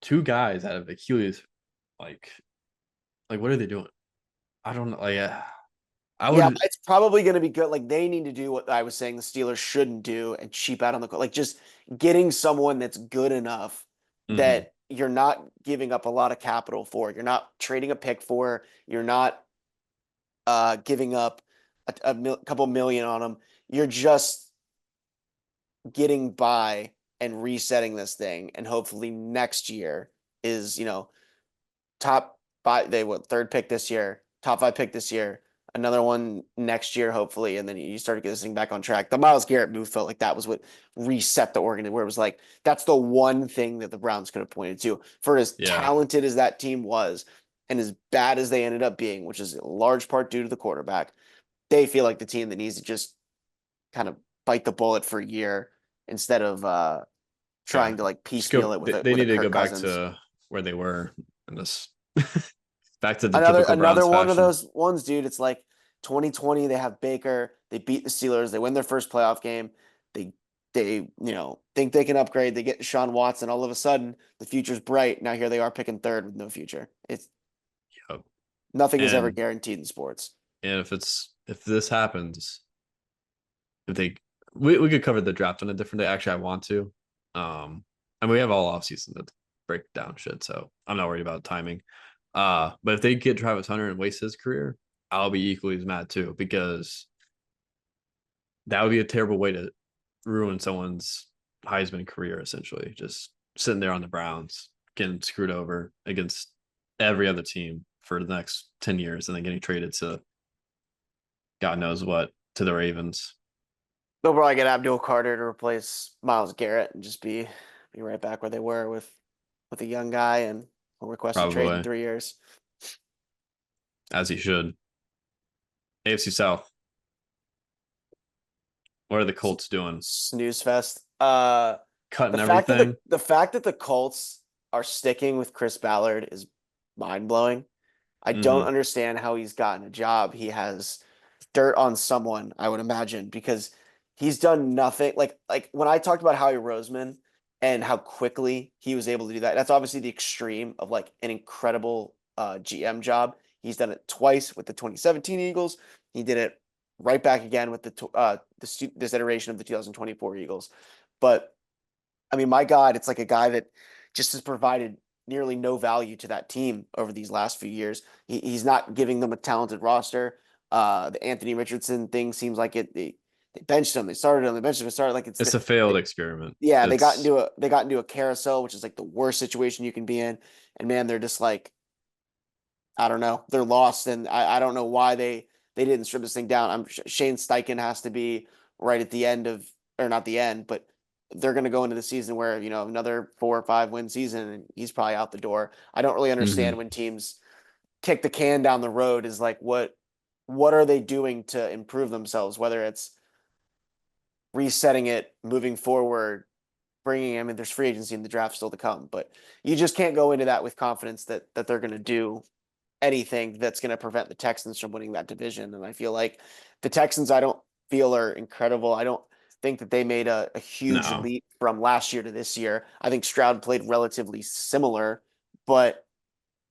two guys out of Achilles, like what are they doing? I don't know. Like, I Yeah, would. but it's probably going to be good. Like they need to do what I was saying the Steelers shouldn't do and cheap out on the like just getting someone that's good enough Mhm. that you're not giving up a lot of capital for. You're not trading a pick for. You're not giving up couple million on them. You're just getting by and resetting this thing, and hopefully next year is top five. They what third pick this year, top five pick this year, another one next year hopefully, and then you start to get this thing back on track. The Myles Garrett move felt like that was what reset the organ, where it was like that's the one thing that the Browns could have pointed to for as Yeah. talented as that team was and as bad as they ended up being, which is a large part due to the quarterback. They feel like the team that needs to just kind of bite the bullet for a year instead of Yeah. trying to like Just go. piecemeal it They with a need to go Kirk back Cousins. to where they were in this. Back to the Another typical another Browns one of fashion. those ones, dude. It's like 2020. They have Baker. They beat the Steelers. They win their first playoff game. They think they can upgrade. They get Sean Watson. All of a sudden, the future's bright. Now here they are picking third with no future. It's Yep. nothing is ever And guaranteed in sports. if this happens, if they we could cover the draft on a different day. Actually, I want to. And we have all off season to break down shit, so I'm not worried about timing. But if they get Travis Hunter and waste his career, I'll be equally as mad too, because that would be a terrible way to ruin someone's Heisman career, essentially. Just sitting there on the Browns, getting screwed over against every other team for the next 10 years and then getting traded to God knows what to the Ravens. They'll probably get Abdul Carter to replace Myles Garrett and just be right back where they were with a young guy and will request a trade in Probably, 3 years. as he should. AFC South. What are the Colts doing? Snooze fest. The Cutting fact that everything. the fact that the Colts are sticking with Chris Ballard is mind blowing. I don't Mm-hmm. understand how he's gotten a job. He has dirt on someone, I would imagine, because he's done nothing. Like when I talked about Howie Roseman and how quickly he was able to do that, that's obviously the extreme of like an incredible GM job. He's done it twice with the 2017 Eagles. He did it right back again with this iteration of the 2024 Eagles. But I mean, my God, it's like a guy that just has provided nearly no value to that team over these last few years. He's not giving them a talented roster. The Anthony Richardson thing seems like they benched him. They started him. They benched him. They started like It's a failed experiment. yeah. It's They got into a carousel, which is like the worst situation you can be in. And man, they're just like I don't know. They're lost, and I don't know why they didn't strip this thing down. Shane Steichen has to be right at the end of or not the end, but they're going to go into the season where another 4 or 5 win season, and he's probably out the door. I don't really mm-hmm. understand when teams kick the can down the road. Is like what are they doing to improve themselves? Whether it's resetting it, moving forward, bringing. I mean, there's free agency and the draft still to come, but you just can't go into that with confidence that they're going to do anything that's going to prevent the Texans from winning that division. And I feel like the Texans, I don't feel are incredible. I don't think that they made a huge No. leap from last year to this year. I think Stroud played relatively similar, but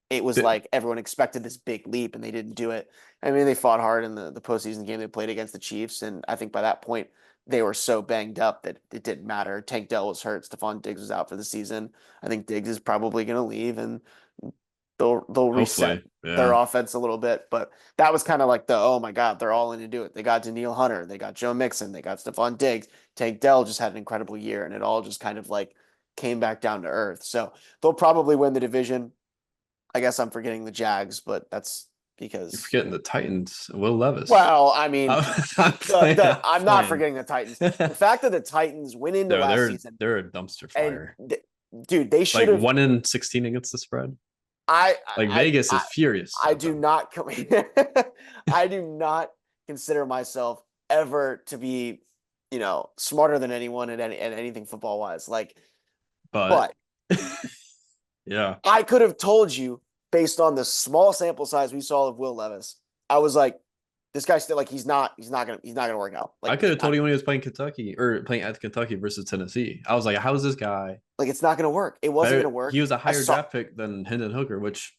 it was like everyone expected this big leap and they didn't do it. I mean, they fought hard in the postseason game they played against the Chiefs. And I think by that point, they were so banged up that it didn't matter. Tank Dell was hurt. Stephon Diggs was out for the season. I think Diggs is probably going to leave and they'll reset Hopefully, their yeah. offense a little bit. But that was kind of like oh my God, they're all in to do it. They got Daniil Hunter, they got Joe Mixon, they got Stephon Diggs. Tank Dell just had an incredible year, and it all just kind of like came back down to earth. So they'll probably win the division. I guess I'm forgetting the Jags, but that's You're because forgetting the Titans. Will Levis. well, I mean, I'm playing. I'm I'm not playing. forgetting the Titans. The fact that the Titans went into No, last season they're a dumpster and fire. dude, they should Like have. 1-16 against the spread. I Like I Vegas I is furious I at do them. not I do not consider myself ever to be, smarter than anyone at anything football wise. Like, But but yeah, I could have told you based on the small sample size we saw of Will Levis. I was like, this guy's still like he's not gonna work out. I Like could have told you when he was playing Kentucky or playing at Kentucky versus Tennessee. I was like, how is this guy it's not gonna work. It wasn't better? gonna work. He was a I higher saw draft pick than Hendon Hooker, which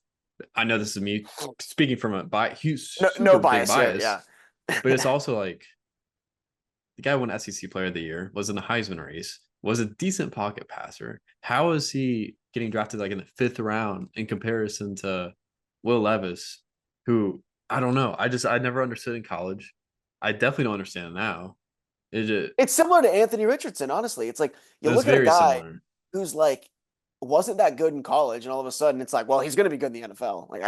I know this is me speaking from a huge, no super big bias here. bias. Yeah. But it's also like the guy won SEC Player of the Year, was in the Heisman race, was a decent pocket passer. How is he getting drafted like in the 5th round in comparison to Will Levis, who I don't know. I never understood in college. I definitely don't understand now. It It's similar to Anthony Richardson, honestly. It's like you was look at a very guy similar. who's like wasn't that good in college, and all of a sudden it's like, well, he's going to be good in the NFL. Like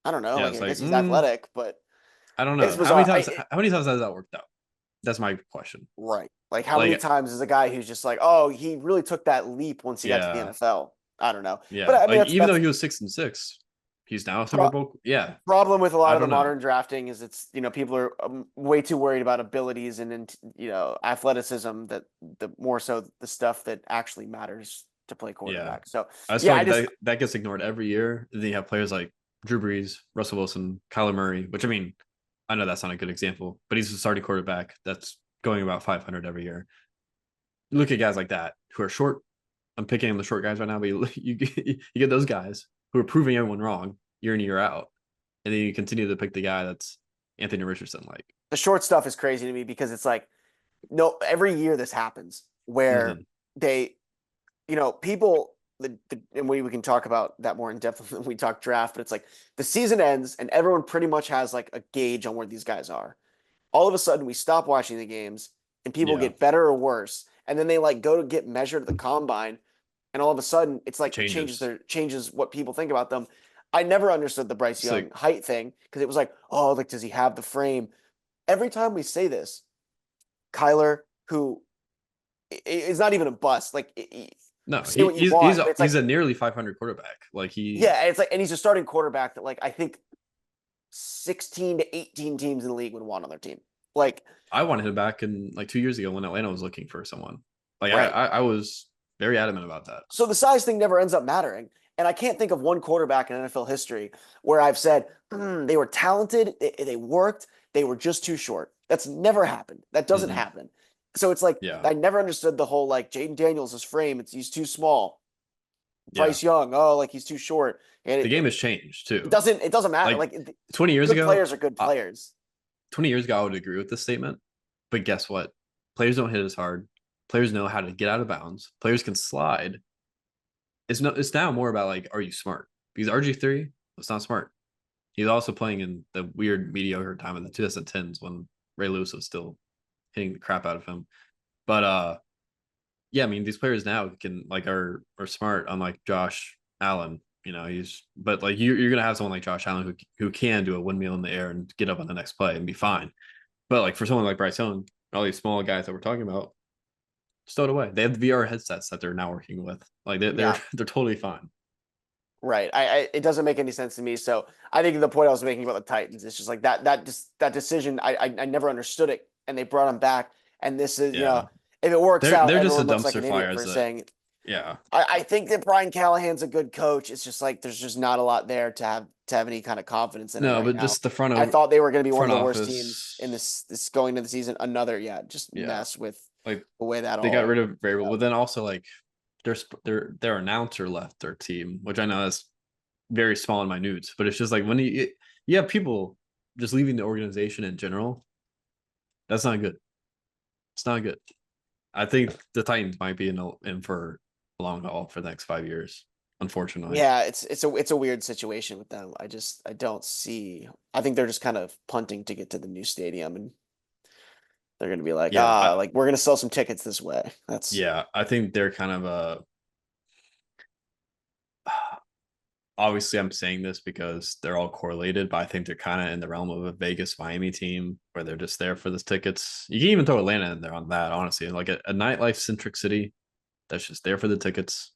I don't know. Yeah, Like it's I like guess he's athletic, but I don't it's know bizarre. how many times has that worked out. That's my question. Right. Like how many Like times is a guy who's just like, oh, he really took that leap once he got to the yeah, NFL? I don't know. But yeah. I mean Like that's even though that's he was 6-6, he's now a Super pro- Bowl. Yeah, problem with a lot I of the don't know. modern drafting is it's people are way too worried about abilities and athleticism that the more so the stuff that actually matters to play Yeah. quarterback. So I just feel yeah, I like just that gets ignored every year. And then you have players like Drew Brees, Russell Wilson, Kyler Murray, which I mean, I know that's not a good example, but he's a starting quarterback that's going about 500 every year. You look at guys like that who are short. I'm picking on the short guys right now, but you get those guys who are proving everyone wrong year in year out, and then you continue to pick the guy that's Anthony Richardson like. the short stuff is crazy to me because it's like no every year this happens where Mm-hmm. they people and we can talk about that more in depth when we talk draft, but it's like the season ends and everyone pretty much has like a gauge on where these guys are. All of a sudden we stop watching the games and people Yeah, get better or worse. And then they like go to get measured at the combine and all of a sudden it's it like changes. changes what people think about them. I never understood the Bryce It's like Young height thing because it was like, oh, like does he have the frame? Every time we say this, Kyler, who is not even a bust, like no, say what you want, but it's he's like a nearly 500 quarterback. Like he, yeah, it's like, and he's a starting quarterback that like I think 16 to 18 teams in the league would want on their team. Like, I wanted him back in like 2 years ago when Atlanta was looking for someone. Like right. I was very adamant about that. So the size thing never ends up mattering. And I can't think of one quarterback in NFL history where I've said they were talented, they worked, they were just too short. That's never happened. That doesn't Mm-hmm. happen. So it's like Yeah, I never understood the whole like Jaden Daniels' frame. He's too small. yeah. Bryce Young, oh, like he's too short. And The game has changed it too. doesn't matter. Like Like 20 years good ago, players are good players. 20 years ago, I would agree with this statement. But guess what? Players don't hit as hard. Players know how to get out of bounds. Players can slide. It's now more about like, are you smart? Because RG3 was not smart. He's also playing in the weird mediocre time in the 2010s when Ray Lewis was still hitting the crap out of him. But yeah, I mean these players now can like are smart, unlike Josh Allen. You know, he's but like you're gonna have someone like Josh Allen who can do a windmill in the air and get up on the next play and be fine. But like for someone like Bryce Young, all these small guys that we're talking about, stowed away. They have the VR headsets that they're now working with. Like they're Yeah, they're totally fine. right. It doesn't make any sense to me. So I think the point I was making about the Titans, it's just like that decision. I never understood it, and they brought him back. And this is Yeah, if it works out, they're just a everyone looks like dumpster an fire idiot as for a saying. yeah. I think that Brian Callahan's a good coach. It's just like there's just not a lot there to have any kind of confidence in him No, right but now. just the I thought they were going to be one of front the worst teams in office. this going into the season. Another just Yeah, mess with like the way that they got all. rid of variable, but then also like their announcer left their team, which I know is very small and minute, but it's just like when you have people just leaving the organization in general, that's not good. It's not good. I think the Titans might be in for a long haul for the next 5 years, unfortunately. Yeah, it's a weird situation with them. I don't see. I think they're just kind of punting to get to the new stadium, and they're going to be like, Yeah, like we're going to sell some tickets this way. That's yeah, I think they're kind of a. Obviously, I'm saying this because they're all correlated, but I think they're kind of in the realm of a Vegas Miami team where they're just there for the tickets. You can even throw Atlanta in there on that, honestly, like a nightlife centric city that's just there for the tickets,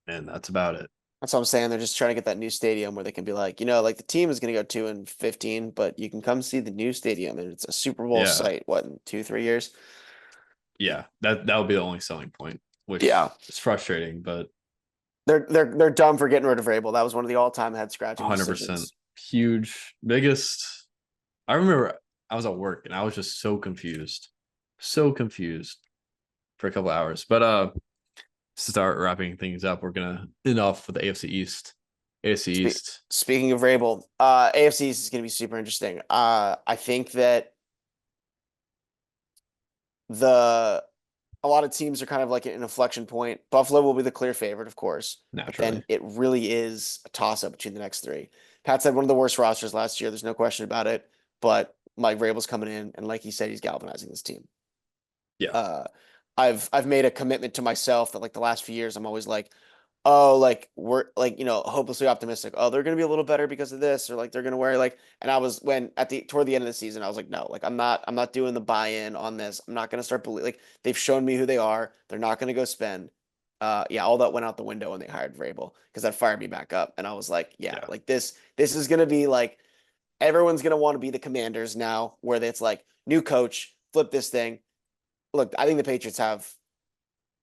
and that's about it. that's what I'm saying. They're just trying to get that new stadium where they can be like, like the team is going to go 2-15, but you can come see the new stadium, and it's a Super Bowl Yeah, site. What in 2-3 years? yeah, that would be the only selling point, Yeah, which is frustrating, but they're dumb for getting rid of Vrabel. That was one of the all-time head scratching 100% decisions. huge, biggest. I remember I was at work and I was just so confused for a couple hours. But start wrapping things up. We're gonna end off with the AFC East. AFC Spe- East. Speaking of Vrabel, AFC is going to be super interesting. I think that the a lot of teams are kind of like at an inflection point. Buffalo will be the clear favorite, of course, but then naturally. it really is a toss-up between the next three. Pats had one of the worst rosters last year. There's no question about it. But Mike Vrabel's coming in, and like he said, he's galvanizing this team. Yeah. Uh, I've made a commitment to myself that like the last few years, I'm always like, oh, like we're like, hopelessly optimistic. Oh, they're gonna be a little better because of this, or like they're gonna wear like. And I was when at the toward the end of the season, I was like, no, like I'm not doing the buy-in on this. I'm not gonna start believe like they've shown me who they are. They're not gonna go spend. Yeah, all that went out the window when they hired Vrabel because that fired me back up, and I was like, yeah, Yeah. like this is gonna be like everyone's gonna want to be the Commanders now, where it's like new coach, flip this thing. Look, I think the Patriots have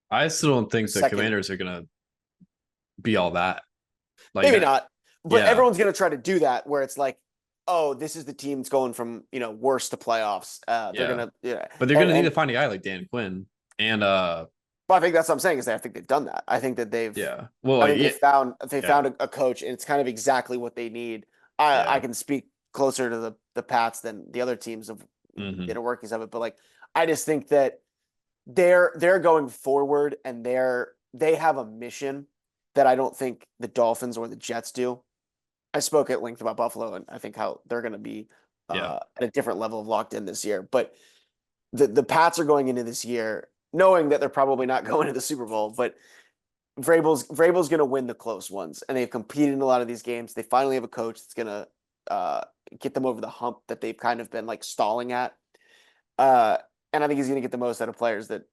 I still don't the think the second. Commanders are gonna be all that. Like Maybe that. not, but Yeah. everyone's going to try to do that where it's like, oh, this is the team that's going from, worst to playoffs. They're going Yeah. to, yeah. But they're gonna need And to find a guy like Dan Quinn. And but I think that's what I'm saying is that I think they've done that. yeah. Well, I like think they yeah. found a coach and it's kind of exactly what they need. I Yeah. can speak closer to the Pats than the other teams of Hmm. inner workings of it, but like, I just think that they're going forward and they have a mission that I don't think the Dolphins or the Jets do. I spoke at length about Buffalo and I think how they're going to be Yeah. at a different level of locked in this year. But the Pats are going into this year knowing that they're probably not going to the Super Bowl, but Vrabel's going to win the close ones, and they've competed in a lot of these games. They finally have a coach that's going to get them over the hump that they've kind of been like stalling at. Uh, and I think he's going to get the most out of players that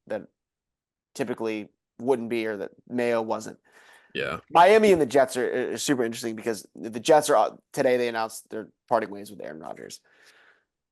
typically wouldn't be or that Mayo wasn't. Yeah. Miami and the Jets are super interesting because the Jets are today they announced they're parting ways with Aaron Rodgers.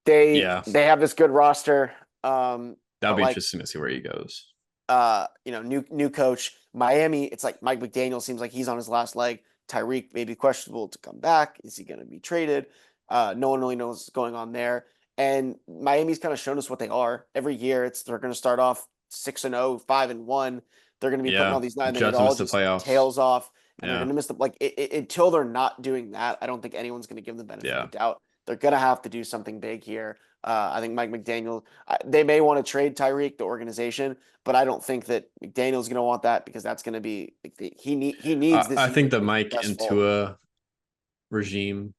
Yeah. They have this good roster, That'll but be like interesting to see where he goes. new coach. Miami, it's like Mike McDaniel seems like he's on his last leg. Tyreek may be questionable to come back. Is he going to be traded? No one really knows what's going on there. And Miami's kind of shown us what they are every year. They're going to start off 6-0, 5-1. They're going to be putting all Yeah. these nine, and then it Jets all missed the just playoffs. tails off, and they're Yeah. going to miss the like until they're not doing that. I don't think anyone's going to give them the benefit of Yeah. the doubt. They're going to have to do something big here. I think Mike McDaniel. They may want to trade Tyreek, the organization, but I don't think that McDaniel's going to want that because that's going to be he needs this I year think to the be Mike and successful. Tua regime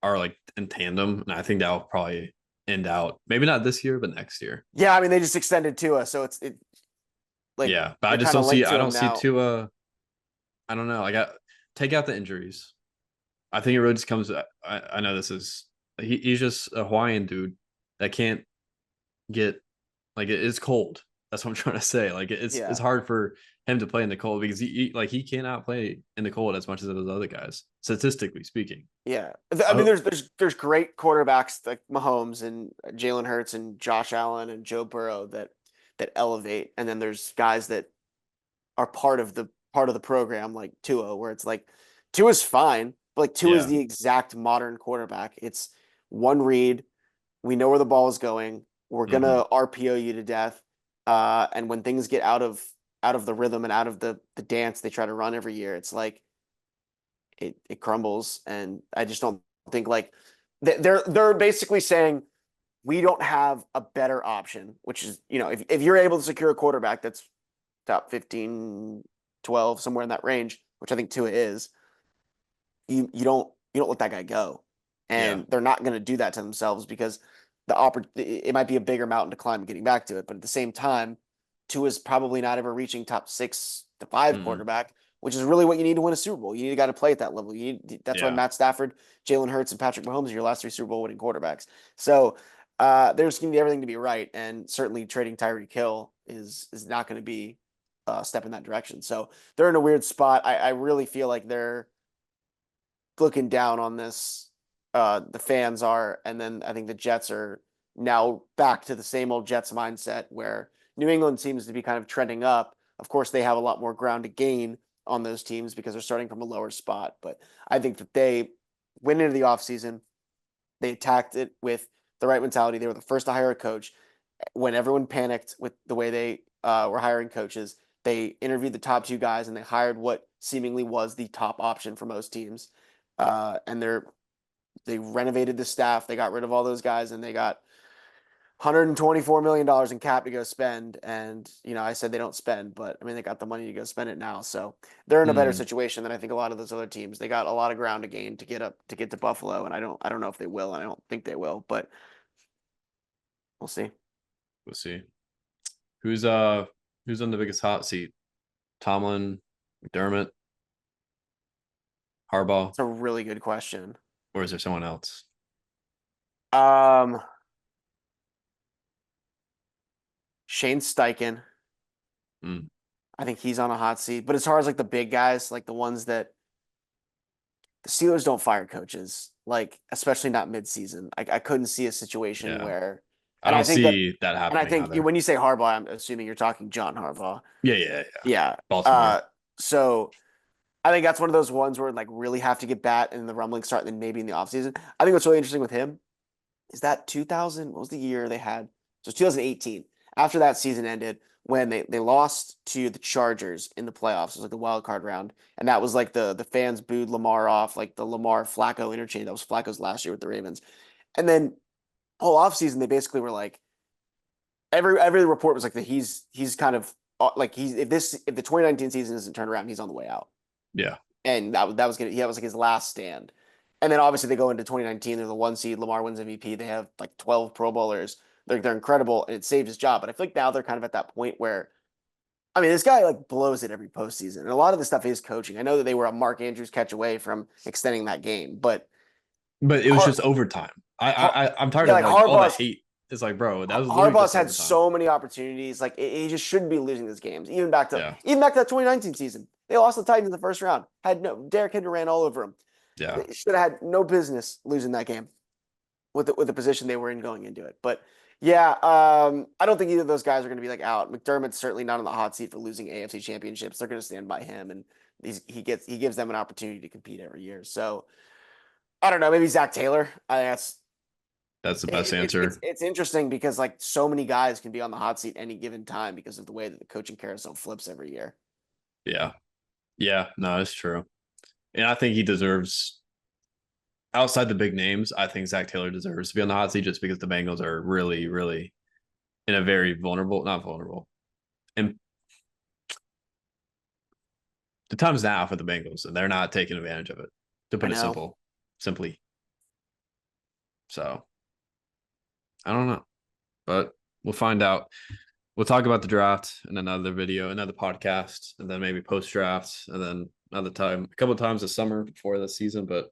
are like in tandem, and I think that'll probably end out maybe not this year, but next year. Yeah, I mean they just extended Tua, so it like Yeah, but I they're just kind don't of see. linked I to him don't see now. Tua. I don't know. Take out the injuries. I think it really just comes. I know this is he's just a Hawaiian dude that can't get like it's cold. That's what I'm trying to say. Like it's Yeah, hard for him to play in the cold because he cannot play in the cold as much as those other guys, statistically speaking. yeah. I I mean, hope. there's great quarterbacks like Mahomes and Jalen Hurts and Josh Allen and Joe Burrow that elevate, and then there's guys that are part of the program like Tua, where it's like Tua's fine, but like Tua is Yeah. the exact modern quarterback. It's one read. We know where the ball is going. We're Hmm. gonna RPO you to death. And when things get out of the rhythm and out of the dance they try to run every year, it's like it crumbles. And I just don't think like they're basically saying we don't have a better option, which is, if you're able to secure a quarterback that's top 15, 12, somewhere in that range, which I think Tua is, you don't let that guy go. Yeah. And they're not going to do that to themselves because it might be a bigger mountain to climb getting back to it, but at the same time, Tua's probably not ever reaching top 6 to 5 Hmm. quarterback, which is really what you need to win a Super Bowl. You need a guy to play at that level. That's why Yeah. Matt Stafford, Jalen Hurts, and Patrick Mahomes are your last 3 Super Bowl winning quarterbacks. So there's going to be everything to be right, and certainly trading Tyreek Hill is not going to be a step in that direction. So they're in a weird spot. I really feel like they're looking down on this. The fans are, and then I think the Jets are now back to the same old Jets mindset where New England seems to be kind of trending up. Of course, they have a lot more ground to gain on those teams because they're starting from a lower spot. But I think that they went into the offseason, they attacked it with the right mentality. They were the first to hire a coach. When everyone panicked with the way they were hiring coaches, they interviewed the top 2 guys and they hired what seemingly was the top option for most teams. And they renovated the staff. They got rid of all those guys and they got $124 million in cap to go spend. And, I said they don't spend, but I mean, they got the money to go spend it now. So they're in a better Mm, situation than I think a lot of those other teams. They got a lot of ground to gain to get to Buffalo. And I don't know if they will. And I don't think they will, but we'll see. we'll see. Who's on the biggest hot seat? Tomlin, McDermott, Harbaugh, It's a really good question. or is there someone else? Um, Shane Steichen. Mm, I think he's on a hot seat. But as far as like the big guys, like the ones that the Steelers don't fire coaches, like especially not midseason. I couldn't see a situation yeah, where, I and I don't think that, see that and I happening think either. when you say Harbaugh, I'm assuming you're talking John Harbaugh. Yeah, yeah, yeah. Yeah. Baltimore. So I think that's one of those ones where like really have to get bat and the rumbling start, and then maybe in the offseason. I think what's really interesting with him is that 2000, what was the year they had? So 2018. After that season ended, when they lost to the Chargers in the playoffs, it was like the wild card round, and that was like the fans booed Lamar off, like the Lamar Flacco interchange. That was Flacco's last year with the Ravens, and then whole offseason they basically were like every report was like that he's kind of like he's if the 2019 season isn't turned around, he's on the way out, Yeah, and that was gonna was like his last stand. And then obviously they go into 2019, they're the one seed. Lamar wins MVP. They have like 12 Pro Bowlers. They're incredible, and it saved his job. But I feel like now they're kind of at that point where, I mean, this guy like blows it every postseason, and a lot of the stuff is coaching. I know that they were a Mark Andrews catch away from extending that game, but but it was Har, just overtime. Har I'm tired yeah, of like like all the hate. It's like, bro, that was literally Harbaugh's just had overtime. so many opportunities. Like he just shouldn't be losing these games. Yeah, Even back to that 2019 season, they lost the Titans in the first round. Had no Derrick Henry ran all over him. yeah. They should have had no business losing that game with the position they were in going into it. But yeah, I don't think either of those guys are going to be like out. McDermott's certainly not on the hot seat for losing AFC championships. They're going to stand by him, and he gives them an opportunity to compete every year. So I don't know, maybe Zach Taylor. That's the best answer. It's interesting because like so many guys can be on the hot seat any given time because of the way that the coaching carousel flips every year. Yeah, yeah. No, it's true, and I think he deserves. Outside the big names, I think Zach Taylor deserves to be on the hot seat just because the Bengals are really, really in a very vulnerable, not vulnerable, and the time's now for the Bengals, and they're not taking advantage of it. To I put it know. simply. So I don't know, but we'll find out. We'll talk about the draft in another video, another podcast, and then maybe post draft, and then another time, a couple of times this summer before the season. But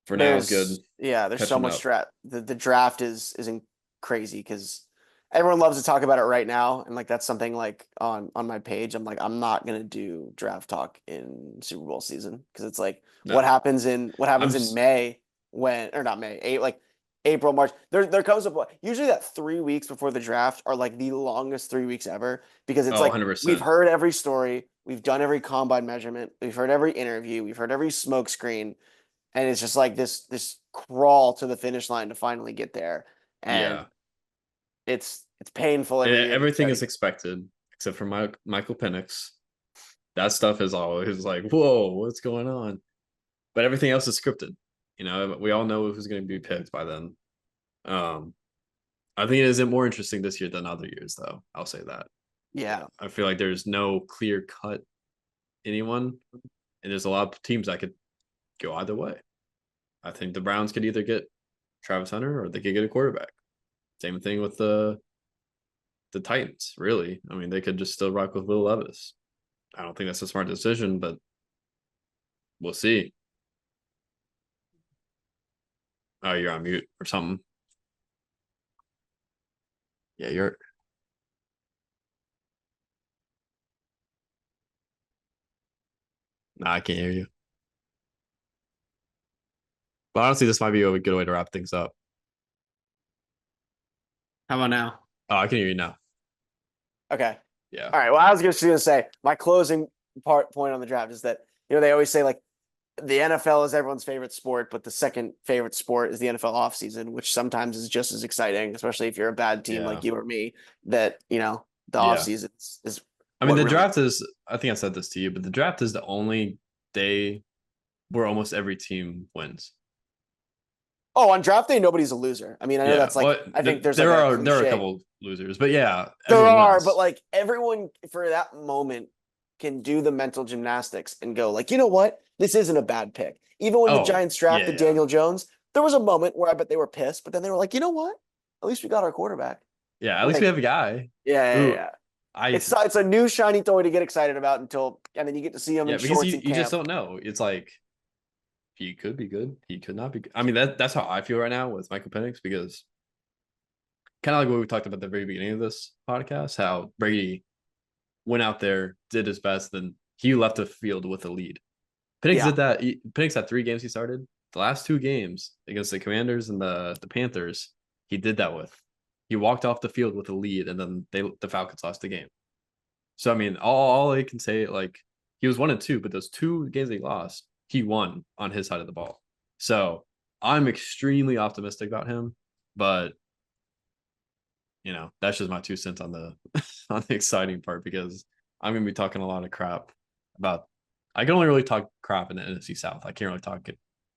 for now, it's good There's so catching much up. draft. The draft isn't crazy because everyone loves to talk about it right now, and like that's something like on my page. I'm like I'm not gonna do draft talk in Super Bowl season because it's like No, what happens I'm in May when or not May like April March. There comes a point usually that 3 weeks before the draft are like the longest 3 weeks ever because it's oh like we've 100%. heard every story, we've done every combine measurement, we've heard every interview, we've heard every smoke screen, and it's just like this crawl to the finish line to finally get there, and Yeah, it's painful every year to everything try to. is expected except for Michael Penix. That stuff is always like, whoa, what's going on? But everything else is scripted. We all know who's going to be picked by then. Um, I think it isn't more interesting this year than other years, though. I'll say that. Yeah, I feel like there's no clear cut anyone, and there's a lot of teams that could go either way. I think the Browns could either get Travis Hunter or they could get a quarterback. Same thing with the Titans, really. I mean, they could just still rock with Will Levis. I don't think that's a smart decision, but we'll see. Oh, you're on mute or something. Yeah, you're. Nah, I can't hear you. But honestly, this might be a good way to wrap things up. how about now? Oh, I can hear you now. Okay, Yeah. all right. Well, I was just gonna say my closing point on the draft is that they always say like the NFL is everyone's favorite sport, but the second favorite sport is the NFL offseason, which sometimes is just as exciting, especially if you're a bad team Yeah. like you or me, that the Yeah. offseason is I mean, what the really. draft is, I think I said this to you, but the draft is the only day where almost every team wins. Oh, on draft day, nobody's a loser. I mean, I know Yeah, that's like, what I think there's like there a are a cliche. couple losers, but yeah, There everyone are, but wins. like everyone for that moment can do the mental gymnastics and go like, you know what? This isn't a bad pick. Even when the Oh, Giants yeah, drafted yeah. Daniel Jones, there was a moment where I bet they were pissed, but then they were like, you know what? At least we got our quarterback. Yeah, at least we Like, have a guy yeah, yeah, who yeah. I It's a new shiny toy to get excited about until, and then you get to see him in yeah, because shorts you in you just camp. don't know. It's like he could be good, he could not be good. I mean, that's how I feel right now with Michael Penix because kind of like what we talked about at the very beginning of this podcast, how Brady went out there, did his best, then he left the field with a lead. Penix Yeah, did that. Penix had 3 games he started. The last 2 games against the Commanders and the Panthers, he did that with. He walked off the field with a lead, and then the Falcons lost the game. So I mean, all I can say, like, he was 1-2, but those 2 games he lost, he won on his side of the ball. So I'm extremely optimistic about him, but that's just my 2 cents on the on the exciting part because I'm gonna be talking a lot of crap about. I can only really talk crap in the NFC South. I can't really talk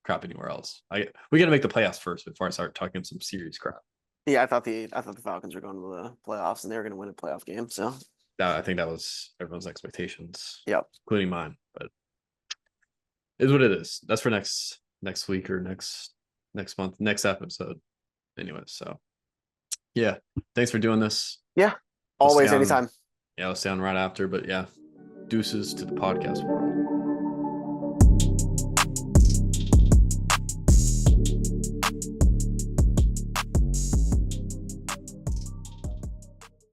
crap anywhere else. We got to make the playoffs first before I start talking some serious crap. yeah. I thought the Falcons were going to the playoffs and they were going to win a playoff game. So, I think that was everyone's expectations, yep. including mine. But it is what it is. That's for next week or next month, next episode. Anyways, so yeah, thanks for doing this. Yeah. I'll stay Always, on. anytime. Yeah, I'll stay on right after. But yeah, deuces to the podcast world.